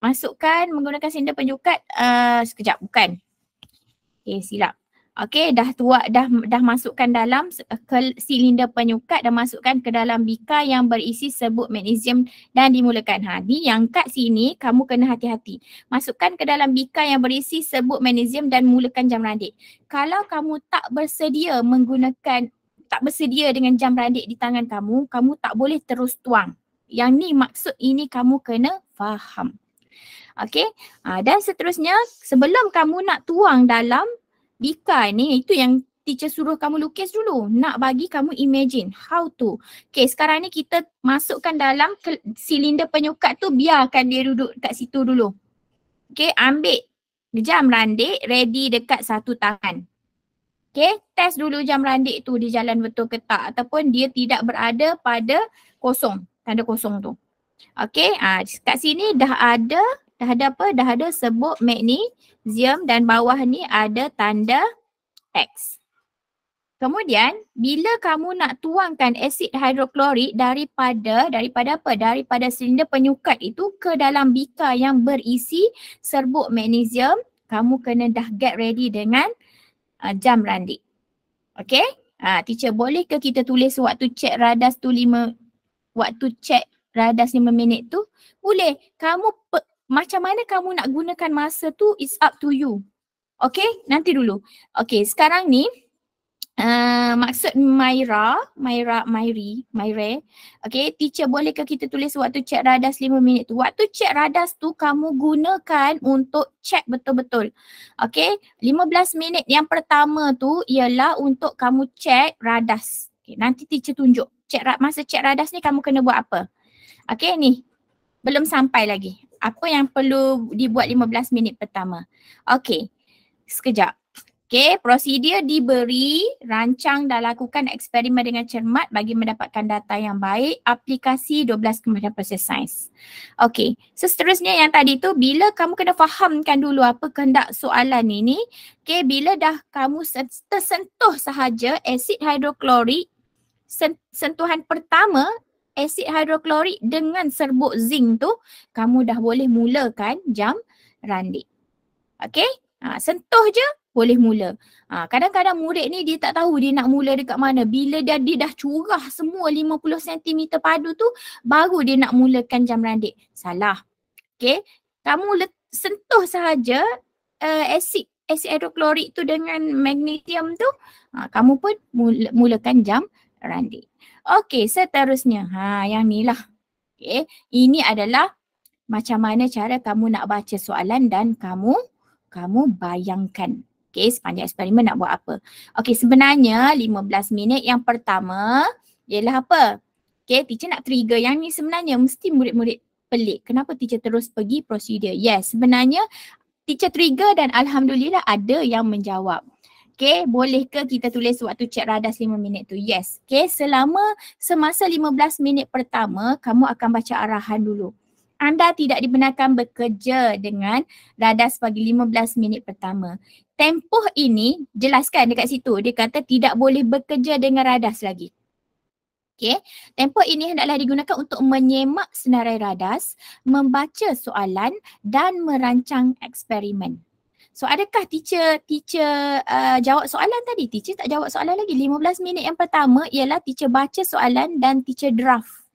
masukkan menggunakan silinder penyukat. Sekejap, bukan. Okay, silap. Okay, dah masukkan dalam silinder penyukat dan masukkan ke dalam bikar yang berisi serbuk magnesium dan dimulakan. Ni yang kat sini kamu kena hati-hati. Masukkan ke dalam bikar yang berisi serbuk magnesium dan mulakan jam randik. Kalau kamu tak bersedia dengan jam randik di tangan kamu, kamu tak boleh terus tuang. Yang ni maksud ini kamu kena faham. Okay, dan seterusnya sebelum kamu nak tuang dalam bikar ni, itu yang teacher suruh kamu lukis dulu. Nak bagi kamu imagine how to. Okay, sekarang ni kita masukkan dalam silinder penyukat tu, biarkan dia duduk kat situ dulu. Okay, ambil jam randik ready dekat satu tangan. Okay, test dulu jam randik tu dia jalan betul ke tak ataupun dia tidak berada pada kosong, tanda kosong tu. Okay, kat sini dah ada serbuk magnesium dan bawah ni ada tanda X. Kemudian bila kamu nak tuangkan asid hidroklorik daripada apa? Daripada silinder penyukat itu ke dalam bikar yang berisi serbuk magnesium, kamu kena dah get ready dengan jam randik. Okay? Teacher, boleh ke kita tulis waktu cek radas tu 5 minit tu? Boleh. Macam mana kamu nak gunakan masa tu is up to you. Okay? Nanti dulu. Okay, sekarang ni maksud Maire. Okay, teacher, boleh ke kita tulis waktu cek radas 5 minit tu? Waktu cek radas tu kamu gunakan untuk cek betul-betul. Okay, 15 minit yang pertama tu ialah untuk kamu cek radas. Okay, nanti teacher tunjuk. Masa cek radas ni kamu kena buat apa? Okay, ni. Belum sampai lagi. Apa yang perlu dibuat 15 minit pertama? Okay, sekejap. Okay, prosedur diberi, rancang dan lakukan eksperimen dengan cermat bagi mendapatkan data yang baik. Aplikasi 12 kemudian proses sains. Okay, seterusnya yang tadi tu, bila kamu kena fahamkan dulu apa kehendak soalan ini. Okay, bila dah kamu tersentuh sahaja asid hidroklorik, sentuhan pertama asid hidroklorik dengan serbuk zinc tu, kamu dah boleh mulakan jam randik. Okay, sentuh je boleh mula. Kadang-kadang murid ni dia tak tahu dia nak mula dekat mana. Bila dia dah curah semua 50 cm padu tu, baru dia nak mulakan jam randik. Salah. Okay. Kamu sentuh sahaja asid hidroklorik tu dengan magnesium tu, kamu pun mulakan jam randik. Okay, seterusnya. Yang ni lah. Okay. Ini adalah macam mana cara kamu nak baca soalan dan kamu bayangkan. Okay, sepanjang eksperimen nak buat apa. Okay, sebenarnya 15 minit yang pertama ialah apa? Okay, teacher nak trigger. Yang ni sebenarnya mesti murid-murid pelik. Kenapa teacher terus pergi prosedur? Yes, sebenarnya teacher trigger dan alhamdulillah ada yang menjawab. Okay, boleh ke kita tulis waktu cek radas 5 minit tu? Yes. Okay, semasa 15 minit pertama, kamu akan baca arahan dulu. Anda tidak dibenarkan bekerja dengan radas bagi 15 minit pertama. Tempoh ini, jelaskan dekat situ. Dia kata tidak boleh bekerja dengan radas lagi. Okay. Tempoh ini hendaklah digunakan untuk menyemak senarai radas, membaca soalan dan merancang eksperimen. So, adakah teacher jawab soalan tadi? Teacher tak jawab soalan lagi. 15 minit yang pertama ialah teacher baca soalan dan teacher draft.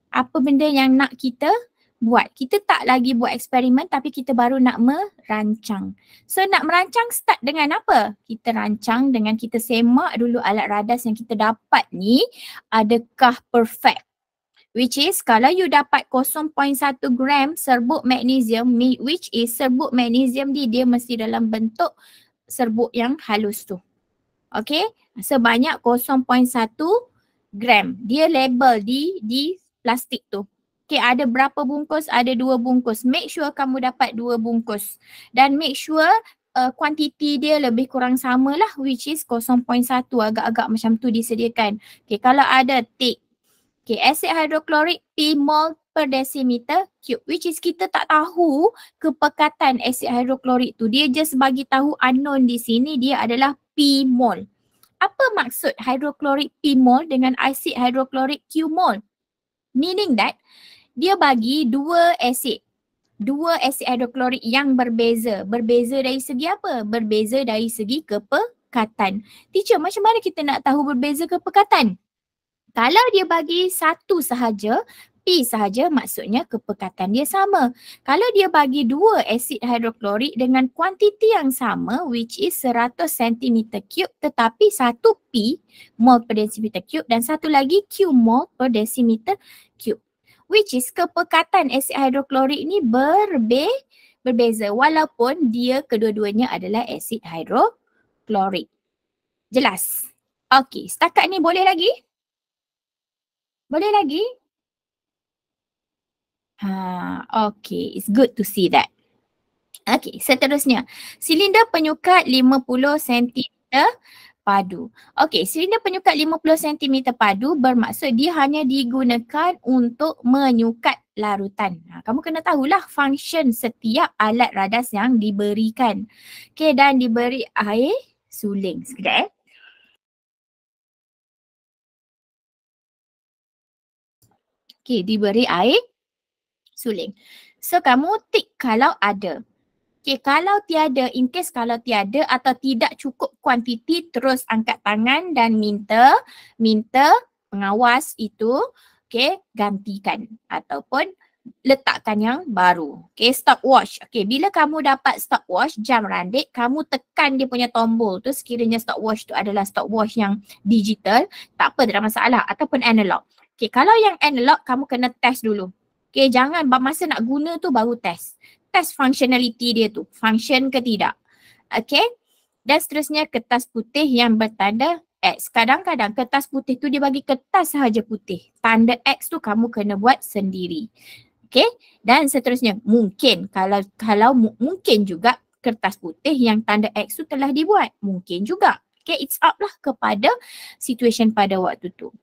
Apa benda yang nak kita buat. Kita tak lagi buat eksperimen tapi kita baru nak merancang. So nak merancang start dengan apa? Kita rancang dengan kita semak dulu alat radas yang kita dapat ni adakah perfect. Which is kalau you dapat 0.1 gram serbuk magnesium, which is serbuk magnesium dia mesti dalam bentuk serbuk yang halus tu. Okay, sebanyak 0.1 gram. Dia label di plastik tu. Okay, ada berapa bungkus? Ada 2 bungkus. Make sure kamu dapat 2 bungkus. Dan make sure kuantiti dia lebih kurang sama lah, which is 0.1, agak-agak macam tu disediakan. Okay, kalau ada tick. Okay, asid hidroklorik P mol per decimeter cube, which is kita tak tahu kepekatan asid hidroklorik tu. Dia just bagi tahu unknown di sini, dia adalah P mol. Apa maksud hidroklorik P mol dengan asid hidroklorik Q mol? Meaning that dia bagi dua asid hidroklorik yang berbeza. Berbeza dari segi apa? Berbeza dari segi kepekatan. Teacher, macam mana kita nak tahu berbeza kepekatan? Kalau dia bagi satu sahaja, P sahaja, maksudnya kepekatan dia sama. Kalau dia bagi 2 asid hidroklorik dengan kuantiti yang sama, which is 100 cm3, tetapi satu P mol per decimeter cube dan satu lagi Q mol per decimeter cube. Which is kepekatan asid hidroklorik ni berbeza walaupun dia kedua-duanya adalah asid hidroklorik. Jelas? Okey, setakat ni boleh lagi? Boleh lagi? Okay, it's good to see that. Okay, seterusnya. Silinder penyukat 50 cm padu. Okay, silinder penyukat 50 cm padu bermaksud dia hanya digunakan untuk menyukat larutan. Kamu kena tahulah function setiap alat radas yang diberikan. Okay, dan diberi air suling. Sekejap Okay, diberi air suling. So kamu tik kalau ada. Okay, kalau tiada, in case kalau tiada atau tidak cukup kuantiti, terus angkat tangan dan minta pengawas itu gantikan ataupun letakkan yang baru. Okay, stopwatch. Okay, bila kamu dapat stopwatch, jam randik, kamu tekan dia punya tombol tu, sekiranya stopwatch tu adalah stopwatch yang digital, tak apa, tak ada masalah, ataupun analog. Okay, kalau yang analog, kamu kena test dulu. Okay, jangan masa nak guna tu baru test. Test functionality dia tu, function ke tidak. Okay, dan seterusnya kertas putih yang bertanda X. Kadang-kadang kertas putih tu dia bagi kertas sahaja putih. Tanda X tu kamu kena buat sendiri. Okay, dan seterusnya mungkin kalau mungkin juga kertas putih yang tanda X tu telah dibuat. Mungkin juga. Okay, it's up lah kepada situation pada waktu tu.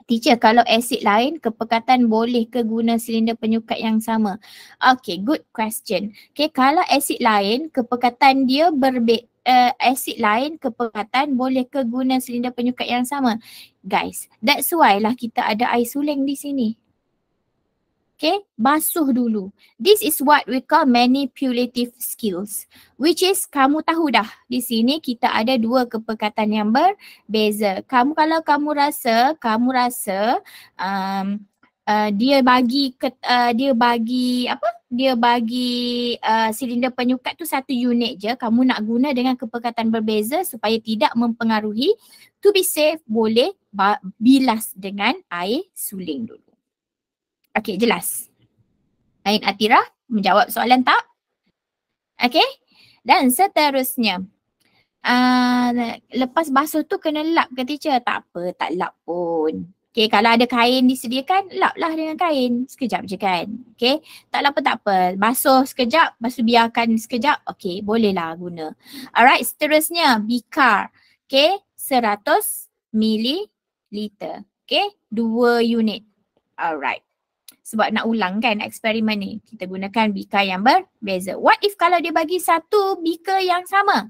Teacher, kalau asid lain, kepekatan boleh ke guna silinder penyukat yang sama? Okay, good question. Okay, kalau asid lain, kepekatan dia asid lain, kepekatan boleh ke guna silinder penyukat yang sama? Guys, that's why lah kita ada air suling di sini. Okay, basuh dulu. This is what we call manipulative skills. Which is, kamu tahu dah, di sini kita ada dua kepekatan yang berbeza. Kalau kamu rasa dia bagi silinder penyukat tu satu unit je, kamu nak guna dengan kepekatan berbeza supaya tidak mempengaruhi. To be safe, boleh bilas dengan air suling dulu. Okay, jelas. Ain Atira menjawab soalan tak? Okay. Dan seterusnya. Lepas basuh tu kena lap ke teacher? Tak apa, tak lap pun. Okay, kalau ada kain disediakan, lap lah dengan kain. Sekejap je kan. Okay, tak lap pun tak apa. Basuh sekejap, lepas tu biarkan sekejap. Okay, bolehlah guna. Alright, seterusnya bikar. Okay, 100 ml. Okay, 2 unit. Alright. Sebab nak ulang kan eksperimen ni. Kita gunakan beaker yang berbeza. What if kalau dia bagi satu beaker yang sama?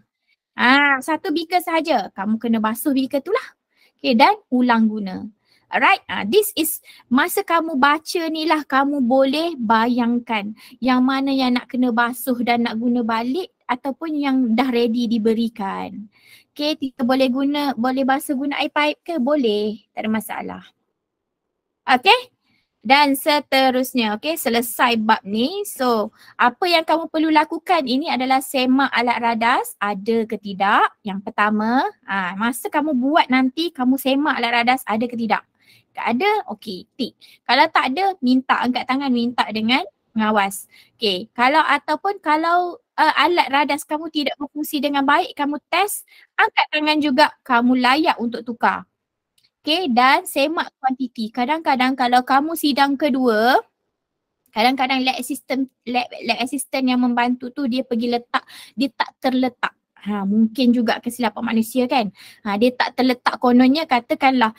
Satu beaker sahaja. Kamu kena basuh beaker tu lah. Okay, dan ulang guna. Alright. This is masa kamu baca ni lah kamu boleh bayangkan yang mana yang nak kena basuh dan nak guna balik ataupun yang dah ready diberikan. Okay, kita boleh basuh guna air pipe ke? Boleh. Tak ada masalah. Okay. Dan seterusnya, okay, selesai bab ni. So, apa yang kamu perlu lakukan ini adalah semak alat radas, ada ke tidak. Yang pertama, masa kamu buat nanti, kamu semak alat radas ada ke tidak. Tak ada, okay, tik. Kalau tak ada, minta angkat tangan, minta dengan pengawas. Okay, kalau alat radas kamu tidak berfungsi dengan baik, kamu test, angkat tangan juga, kamu layak untuk tukar. Okay, dan semak kuantiti. Kadang-kadang kalau kamu sidang kedua, kadang-kadang lab assistant yang membantu tu dia pergi letak, dia tak terletak. Mungkin juga kesilapan manusia kan. Dia tak terletak, kononnya katakanlah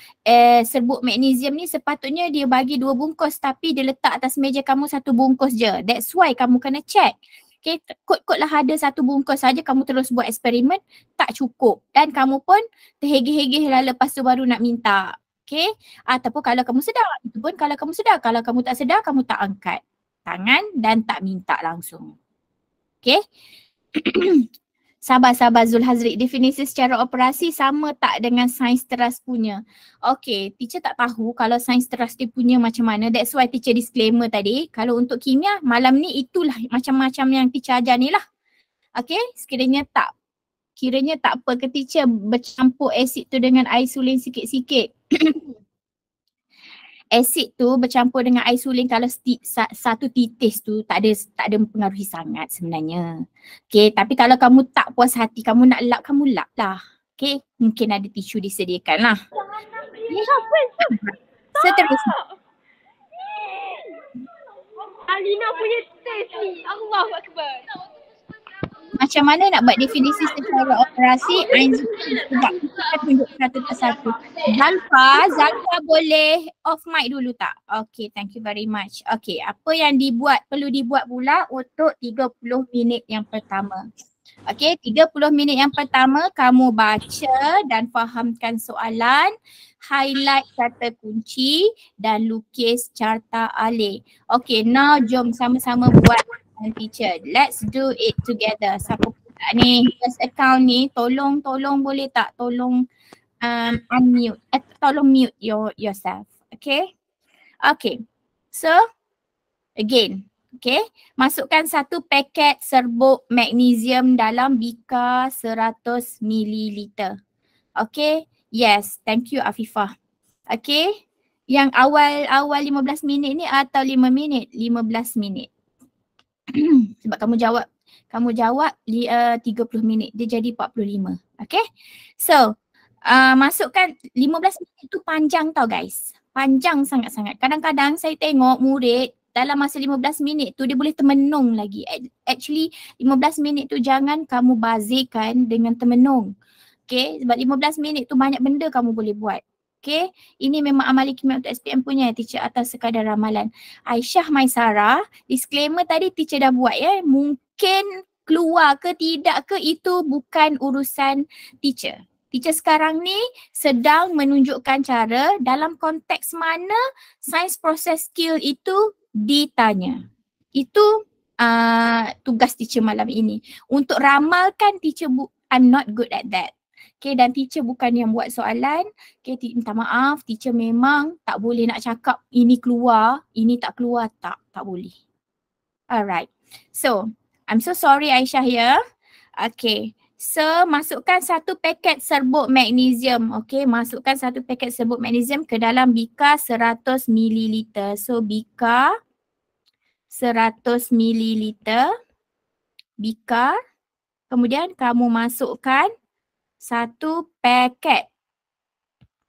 serbuk magnesium ni sepatutnya dia bagi 2 bungkus tapi dia letak atas meja kamu 1 bungkus je. That's why kamu kena check. Okay, kot-kot lah ada 1 bungkus saja kamu terus buat eksperimen, tak cukup. Dan kamu pun terhegeh-hegeh lah lepas tu baru nak minta. Okay, ataupun kalau kamu sedar, itu pun kalau kamu sedar. Kalau kamu tak sedar, kamu tak angkat tangan dan tak minta langsung. Okay. Sabar Zulhazri, definisi secara operasi sama tak dengan sains teras punya? Okay, teacher tak tahu kalau sains teras dia punya macam mana. That's why teacher disclaimer tadi. Kalau untuk kimia, malam ni itulah macam-macam yang teacher ajar ni lah. Okay, sekiranya tak apa ke teacher bercampur asid tu dengan air suling sikit-sikit. Asid tu bercampur dengan air suling kalau satu titis tu tak ada mempengaruhi sangat sebenarnya. Okay, tapi kalau kamu tak puas hati, kamu nak lap, kamu lap lah. Okay, mungkin ada tisu disediakan lah. Seterusnya. Alina punya test ni, Allahu Akbar. Macam mana nak buat definisi secara operasi? Sebab kita tunjuk satu persatu. Zalfa boleh off mic dulu tak? Okay, thank you very much. Okay, apa yang perlu dibuat pula untuk 30 minit yang pertama? Okay, 30 minit yang pertama kamu baca dan fahamkan soalan, highlight kata kunci dan lukis carta alih. Okay, now jom sama-sama buat dengan teacher. Let's do it together. Siapa pula ni? First account ni, tolong boleh tak? Tolong unmute. Tolong mute yourself. Okay? Okay. So, again. Okay, masukkan 1 paket serbuk magnesium dalam bika 100 ml. Okay, yes, thank you Afifah. Okay, yang awal 15 minit ni atau 5 minit? 15 minit. Sebab kamu jawab 30 minit, dia jadi 45. Okay, so masukkan 15 minit tu panjang tau guys. Panjang sangat-sangat. Kadang-kadang saya tengok murid dalam masa 15 minit tu dia boleh termenung lagi. Actually 15 minit tu jangan kamu bazirkan dengan termenung. Okay, sebab 15 minit tu banyak benda kamu boleh buat. Okay, ini memang amali kimia untuk SPM punya, teacher atas sekadar ramalan. Aisyah Maisara, disclaimer tadi teacher dah buat ya. Mungkin keluar ke tidak ke itu bukan urusan teacher. Teacher sekarang ni sedang menunjukkan cara dalam konteks mana science process skill itu ditanya. Itu tugas teacher malam ini. Untuk ramalkan teacher, I'm not good at that. Okay, dan teacher bukan yang buat soalan. Okay, minta maaf, teacher memang tak boleh nak cakap ini keluar, ini tak keluar, tak boleh. Alright. So, I'm so sorry Aisyah ya. Okay. So, masukkan 1 paket serbuk magnesium. Okay, masukkan 1 paket serbuk magnesium ke dalam bika 100 ml. So, bika 100 ml. Bika. Kemudian kamu masukkan 1 paket.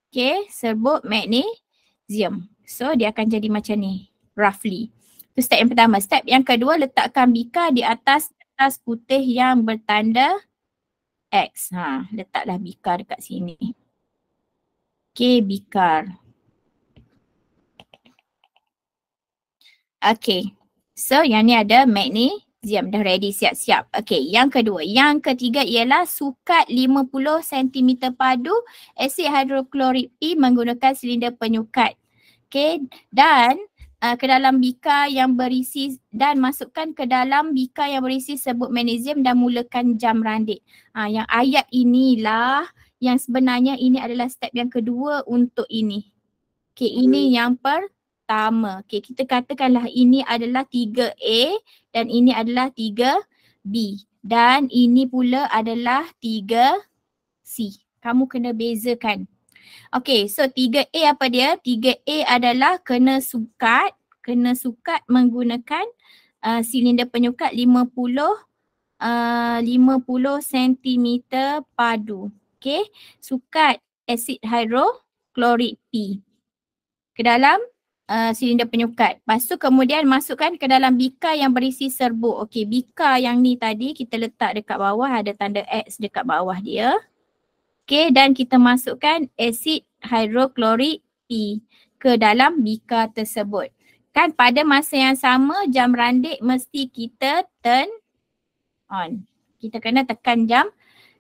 Okay, serbuk magnesium. So, dia akan jadi macam ni. Roughly. Itu step yang pertama. Step yang kedua, letakkan bika di atas kertas putih yang bertanda X. Letaklah bikar dekat sini. Okay, bikar. Okay. So, yang ni ada magnesium. Dah ready, siap-siap. Okay, yang kedua. Yang ketiga ialah sukat 50 cm padu asid hidroklorik P menggunakan silinder penyukat. Okay, dan ke dalam bika yang berisi dan masukkan ke dalam bika yang berisi serbuk magnesium dan mulakan jam randik. Yang ayat inilah yang sebenarnya ini adalah step yang kedua untuk ini. Okay, ini yang pertama. Okay, kita katakanlah ini adalah 3A dan ini adalah 3B. Dan ini pula adalah 3C. Kamu kena bezakan. Okay, so 3A apa dia? 3A adalah kena sukat menggunakan silinder penyukat 50 cm padu. Okay, sukat asid hidroklorik P ke dalam silinder penyukat. Lepas tu kemudian masukkan ke dalam bika yang berisi serbuk. Okay, bika yang ni tadi kita letak dekat bawah, ada tanda X dekat bawah dia. Okay, dan kita masukkan asid hidroklorik P ke dalam bika tersebut. Kan pada masa yang sama jam randik mesti kita turn on. Kita kena tekan jam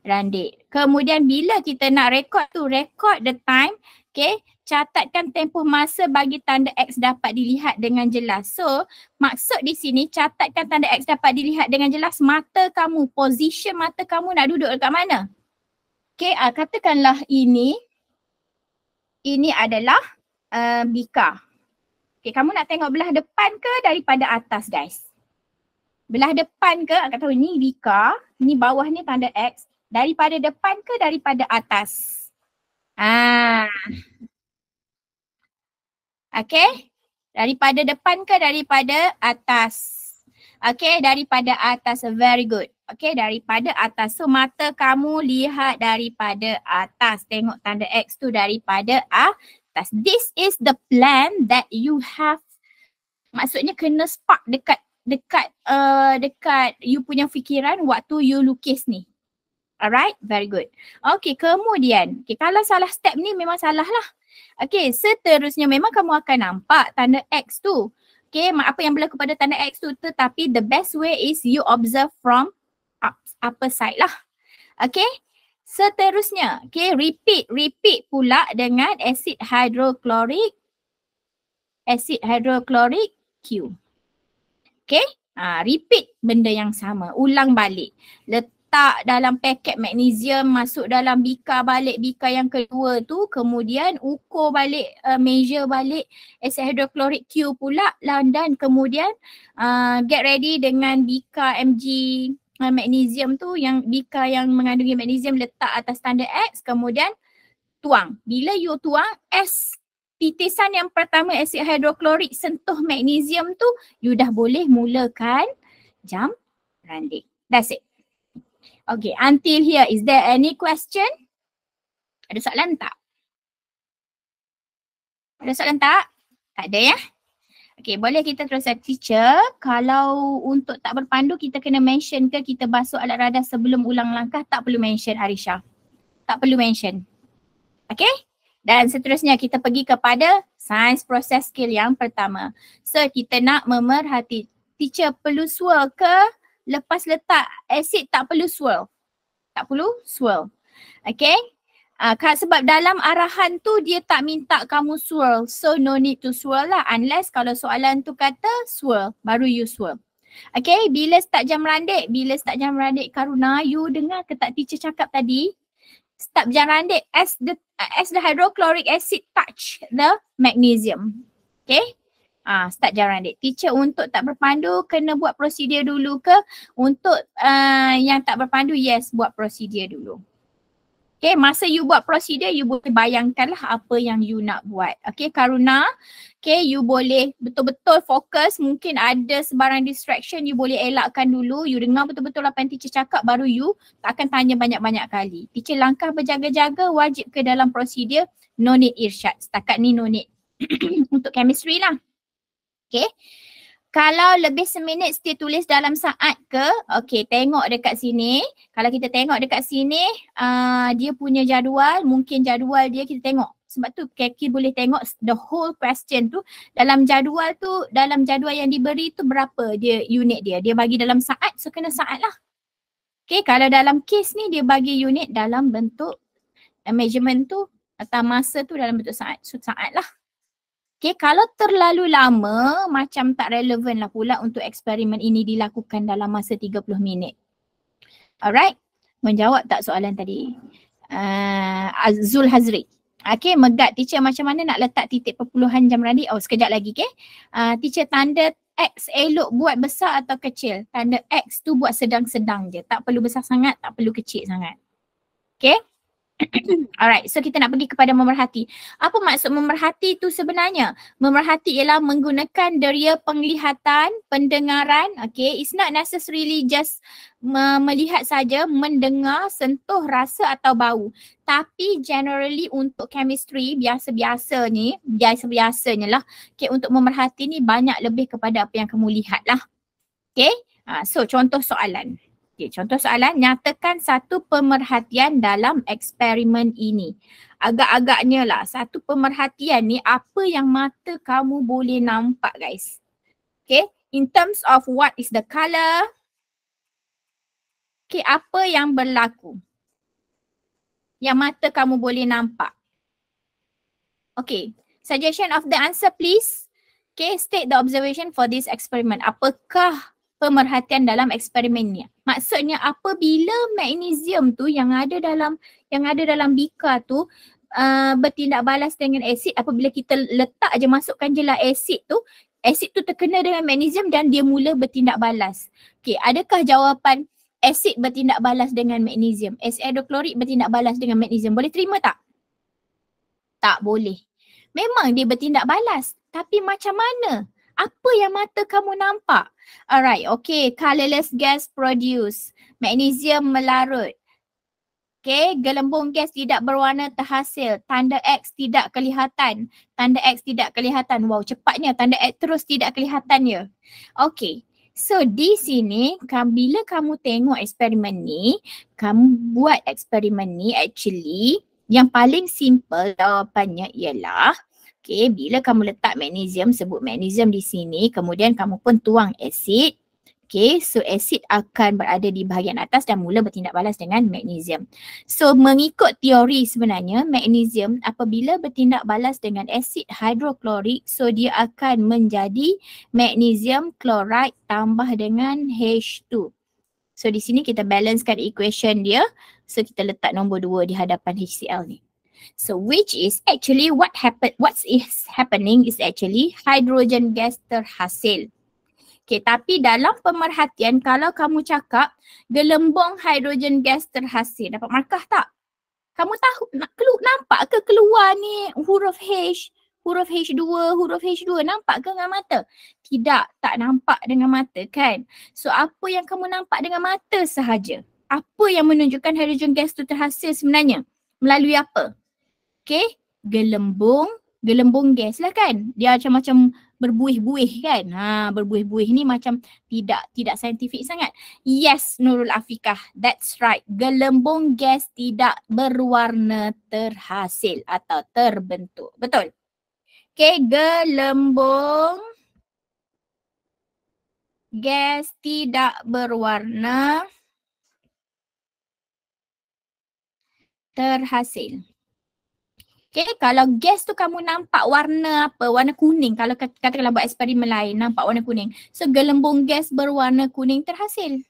randik. Kemudian bila kita nak record tu, record the time. Okay, catatkan tempoh masa bagi tanda X dapat dilihat dengan jelas. So, maksud di sini catatkan tanda X dapat dilihat dengan jelas, mata kamu, position mata kamu nak duduk dekat mana? Okay, katakanlah ini adalah bika. Okay, kamu nak tengok belah depan ke daripada atas guys? Belah depan ke, kata ni bika, ni bawah ni tanda X, daripada depan ke daripada atas? Okay, daripada depan ke daripada atas? Okay, daripada atas, very good. Okay, daripada atas. So, mata kamu lihat daripada atas. Tengok tanda X tu daripada atas. This is the plan that you have. Maksudnya kena spark dekat you punya fikiran waktu you lukis ni. Alright, very good. Okay, kemudian. Okay, kalau salah step ni memang salah lah. Okay, seterusnya memang kamu akan nampak tanda X tu. Okay, apa yang berlaku pada tanda X tu, tetapi the best way is you observe from upper side lah. Okay. Seterusnya, okay, repeat pula dengan acid hydrochloric Q. Okay, repeat benda yang sama, ulang balik. Letak dalam paket magnesium, masuk dalam bikar balik, bikar yang kedua tu, kemudian ukur balik, measure balik acid hydrochloric Q pula, dan kemudian get ready dengan bikar mg magnesium tu, yang bikar yang mengandungi magnesium letak atas standard X, kemudian tuang. Bila you tuang, titisan yang pertama asid hidroklorik sentuh magnesium tu, you dah boleh mulakan jam randik. That's it. Okay, until here, is there any question? Ada soalan tak? Ada soalan tak? Tak ada ya? Okay, boleh kita teruskan. Teacher, kalau untuk tak berpandu kita kena mention ke kita basuh alat radar sebelum ulang langkah? Tak perlu mention, Harisha. Tak perlu mention. Okay? Dan seterusnya kita pergi kepada science process skill yang pertama. So kita nak memerhati. Teacher perlu swirl ke? Lepas letak acid tak perlu swirl? Tak perlu swirl. Okay? Sebab dalam arahan tu dia tak minta kamu swirl. So no need to swirl lah. Unless kalau soalan tu kata swirl, baru you swirl. Okay, bila start jam randik? Bila start jam randik Karuna, you dengar ke tak teacher cakap tadi? Start jam randik as the hydrochloric acid touch the magnesium. Okay? Start jam randik. Teacher untuk tak berpandu kena buat prosedur dulu ke? Untuk yang tak berpandu, yes, buat prosedur dulu. Okay, masa you buat prosedur, you boleh bayangkanlah apa yang you nak buat. Okay, Karuna, okay, you boleh betul-betul fokus. Mungkin ada sebarang distraction, you boleh elakkan dulu. You dengar betul-betul apa yang teacher cakap, baru you tak akan tanya banyak-banyak kali. Teacher langkah berjaga-jaga, wajib ke dalam prosedur? No need irsyad. Setakat ni no need. Untuk chemistry lah. Okay. Kalau lebih seminit still tulis dalam saat ke? Okay, tengok dekat sini. Kalau kita tengok dekat sini, dia punya jadual, mungkin jadual dia kita tengok. Sebab tu Kaki boleh tengok the whole question tu. Dalam jadual yang diberi tu berapa dia unit dia. Dia bagi dalam saat, so kena saat lah. Okay, kalau dalam case ni dia bagi unit dalam bentuk measurement tu atau masa tu dalam bentuk saat. So saat lah. Okay, kalau terlalu lama macam tak relevan lah pula untuk eksperimen ini dilakukan dalam masa 30 minit. Alright, menjawab tak soalan tadi? Zul Hazri. Okay, Megat. Teacher macam mana nak letak titik perpuluhan jam randik? Oh, sekejap lagi, okay. Teacher tanda X elok buat besar atau kecil? Tanda X tu buat sedang-sedang je. Tak perlu besar sangat, tak perlu kecil sangat. Okay. Alright, so kita nak pergi kepada memerhati. Apa maksud memerhati tu sebenarnya? Memerhati ialah menggunakan deria penglihatan, pendengaran. Okay, it's not necessarily just melihat saja, mendengar, sentuh, rasa atau bau. Tapi generally untuk chemistry biasa-biasanya lah. Okay, untuk memerhati ni banyak lebih kepada apa yang kamu lihat lah. Okay, so contoh soalan. Okay, contoh soalan, nyatakan satu pemerhatian dalam eksperimen ini. Agak-agaknya lah, satu pemerhatian ni apa yang mata kamu boleh nampak guys. Okay, in terms of what is the colour. Okay, apa yang berlaku? Yang mata kamu boleh nampak. Okay, suggestion of the answer please. Okay, state the observation for this experiment. Apakah pemerhatian dalam eksperimen ni? Maksudnya apabila magnesium tu yang ada dalam bikar tu bertindak balas dengan asid, apabila kita letak je, masukkan je lah asid tu terkena dengan magnesium dan dia mula bertindak balas. Okey, adakah jawapan asid bertindak balas dengan magnesium? Asid hidroklorik bertindak balas dengan magnesium. Boleh terima tak? Tak boleh. Memang dia bertindak balas, tapi macam mana? Apa yang mata kamu nampak? Alright, okay. Colorless gas produce. Magnesium melarut. Okay, gelembung gas tidak berwarna terhasil. Tanda X tidak kelihatan. Tanda X tidak kelihatan. Wow, cepatnya. Tanda X terus tidak kelihatan ya. Okay. So di sini, bila kamu tengok eksperimen ni, kamu buat eksperimen ni actually, yang paling simple jawapannya ialah, okay, bila kamu letak magnesium, sebut magnesium di sini, kemudian kamu pun tuang asid, Okay, so asid akan berada di bahagian atas dan mula bertindak balas dengan magnesium. So mengikut teori sebenarnya, magnesium apabila bertindak balas dengan asid hidroklorik, so dia akan menjadi magnesium chloride tambah dengan H2. So di sini kita balancekan equation dia. So kita letak nombor 2 di hadapan HCl ni. So which is actually what is happening is actually hydrogen gas terhasil. Okay, tapi dalam pemerhatian kalau kamu cakap gelembung hidrogen gas terhasil, dapat markah tak? Kamu tahu, nampak ke keluar ni huruf H, huruf H2, huruf H2, nampak ke dengan mata? Tidak, tak nampak dengan mata kan? So apa yang kamu nampak dengan mata sahaja? Apa yang menunjukkan hidrogen gas tu terhasil sebenarnya? Melalui apa? Okay, gelembung gas lah kan? Dia macam berbuih-buih kan? Berbuih-buih ni macam tidak saintifik sangat. Yes, Nurul Afikah, that's right. Gelembung gas tidak berwarna terhasil atau terbentuk. Betul? Okay, gelembung gas tidak berwarna terhasil. Okay, kalau gas tu kamu nampak warna apa? Warna kuning. Kalau katakanlah buat eksperimen lain, nampak warna kuning. So, gelembung gas berwarna kuning terhasil.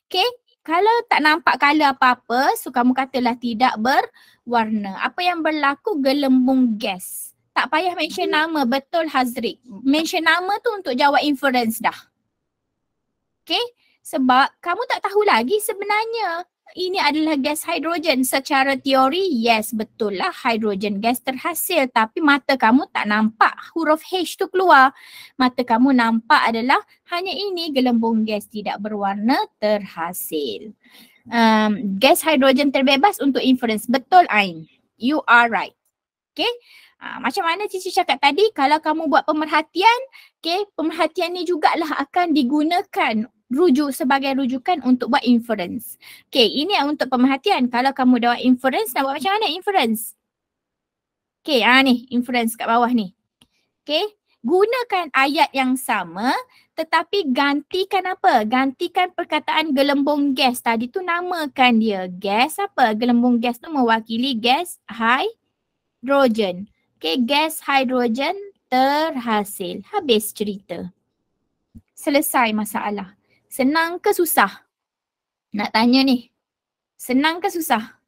Okay, kalau tak nampak color apa-apa, so kamu katalah tidak berwarna. Apa yang berlaku? Gelembung gas. Tak payah mention nama, betul Hazrik. Mention nama tu untuk jawab inference dah. Okay, sebab kamu tak tahu lagi sebenarnya ini adalah gas hidrogen. Secara teori, yes, betul lah hidrogen gas terhasil. Tapi mata kamu tak nampak huruf H tu keluar. Mata kamu nampak adalah hanya ini gelembung gas tidak berwarna terhasil. Gas hidrogen terbebas untuk inference. Betul Ain. You are right. Okay. Macam mana Cici cakap tadi, kalau kamu buat pemerhatian, okay, pemerhatian ni jugalah akan digunakan sebagai rujukan untuk buat inference. Okay, ini untuk pemerhatian. Kalau kamu dah buat inference, nak buat macam mana inference? Okay, ni inference kat bawah ni. Okay, gunakan ayat yang sama tetapi gantikan apa? Gantikan perkataan gelembung gas. Tadi tu namakan dia gas apa? Gelembung gas tu mewakili gas hidrogen. Okay, gas hidrogen terhasil. Habis cerita. Selesai masalah. Senang ke susah? Nak tanya ni. Senang ke susah?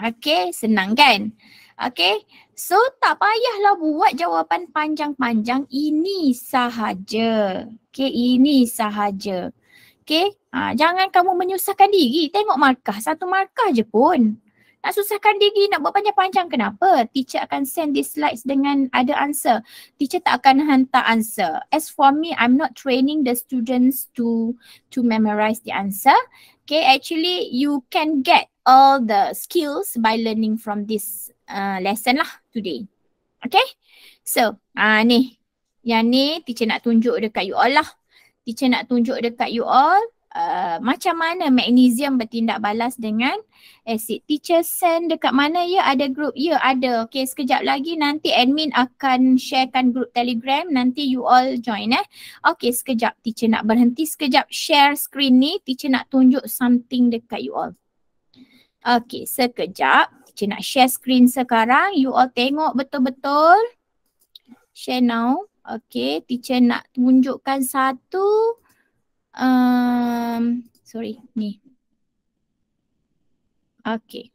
Okay, senang kan? Okay, so tak payahlah buat jawapan panjang-panjang. Ini sahaja. Okay, ini sahaja. Okay, jangan kamu menyusahkan diri. Tengok markah, satu markah je pun. Nak susahkan diri, nak buat panjang-panjang kenapa? Teacher akan send these slides dengan ada answer. Teacher tak akan hantar answer. As for me, I'm not training the students to memorize the answer. Okay, actually you can get all the skills by learning from this lesson lah today. Okay, so ni. Yang ni teacher nak tunjuk dekat you all lah. Teacher nak tunjuk dekat you all macam mana magnesium bertindak balas dengan asid. Teacher send dekat mana ya? Ada group? Ya, ada. Okay, sekejap lagi nanti admin akan sharekan group Telegram. Nanti you all join Okay, sekejap. Teacher nak berhenti sekejap share screen ni. Teacher nak tunjuk something dekat you all. Okay, sekejap. Teacher nak share screen sekarang. You all tengok betul-betul. Share now. Okay, teacher nak tunjukkan satu. Sorry, ni. Okay.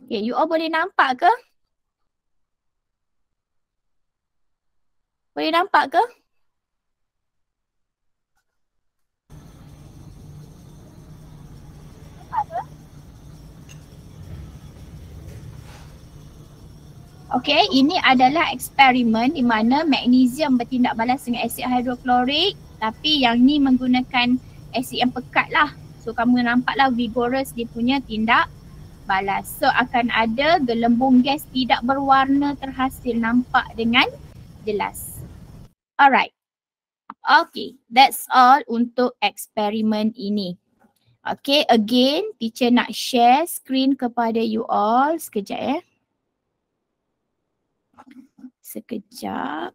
Okay, you all boleh nampak ke? Boleh nampak ke? Okay, ini adalah eksperimen di mana magnesium bertindak balas dengan asid hidroklorik, tapi yang ni menggunakan asid yang pekat lah. So kamu nampaklah vigorous dia punya tindak balas. So akan ada gelembung gas tidak berwarna terhasil, nampak dengan jelas. Alright. Okay, that's all untuk eksperimen ini. Okay, again teacher nak share screen kepada you all sekejap . Sekejap.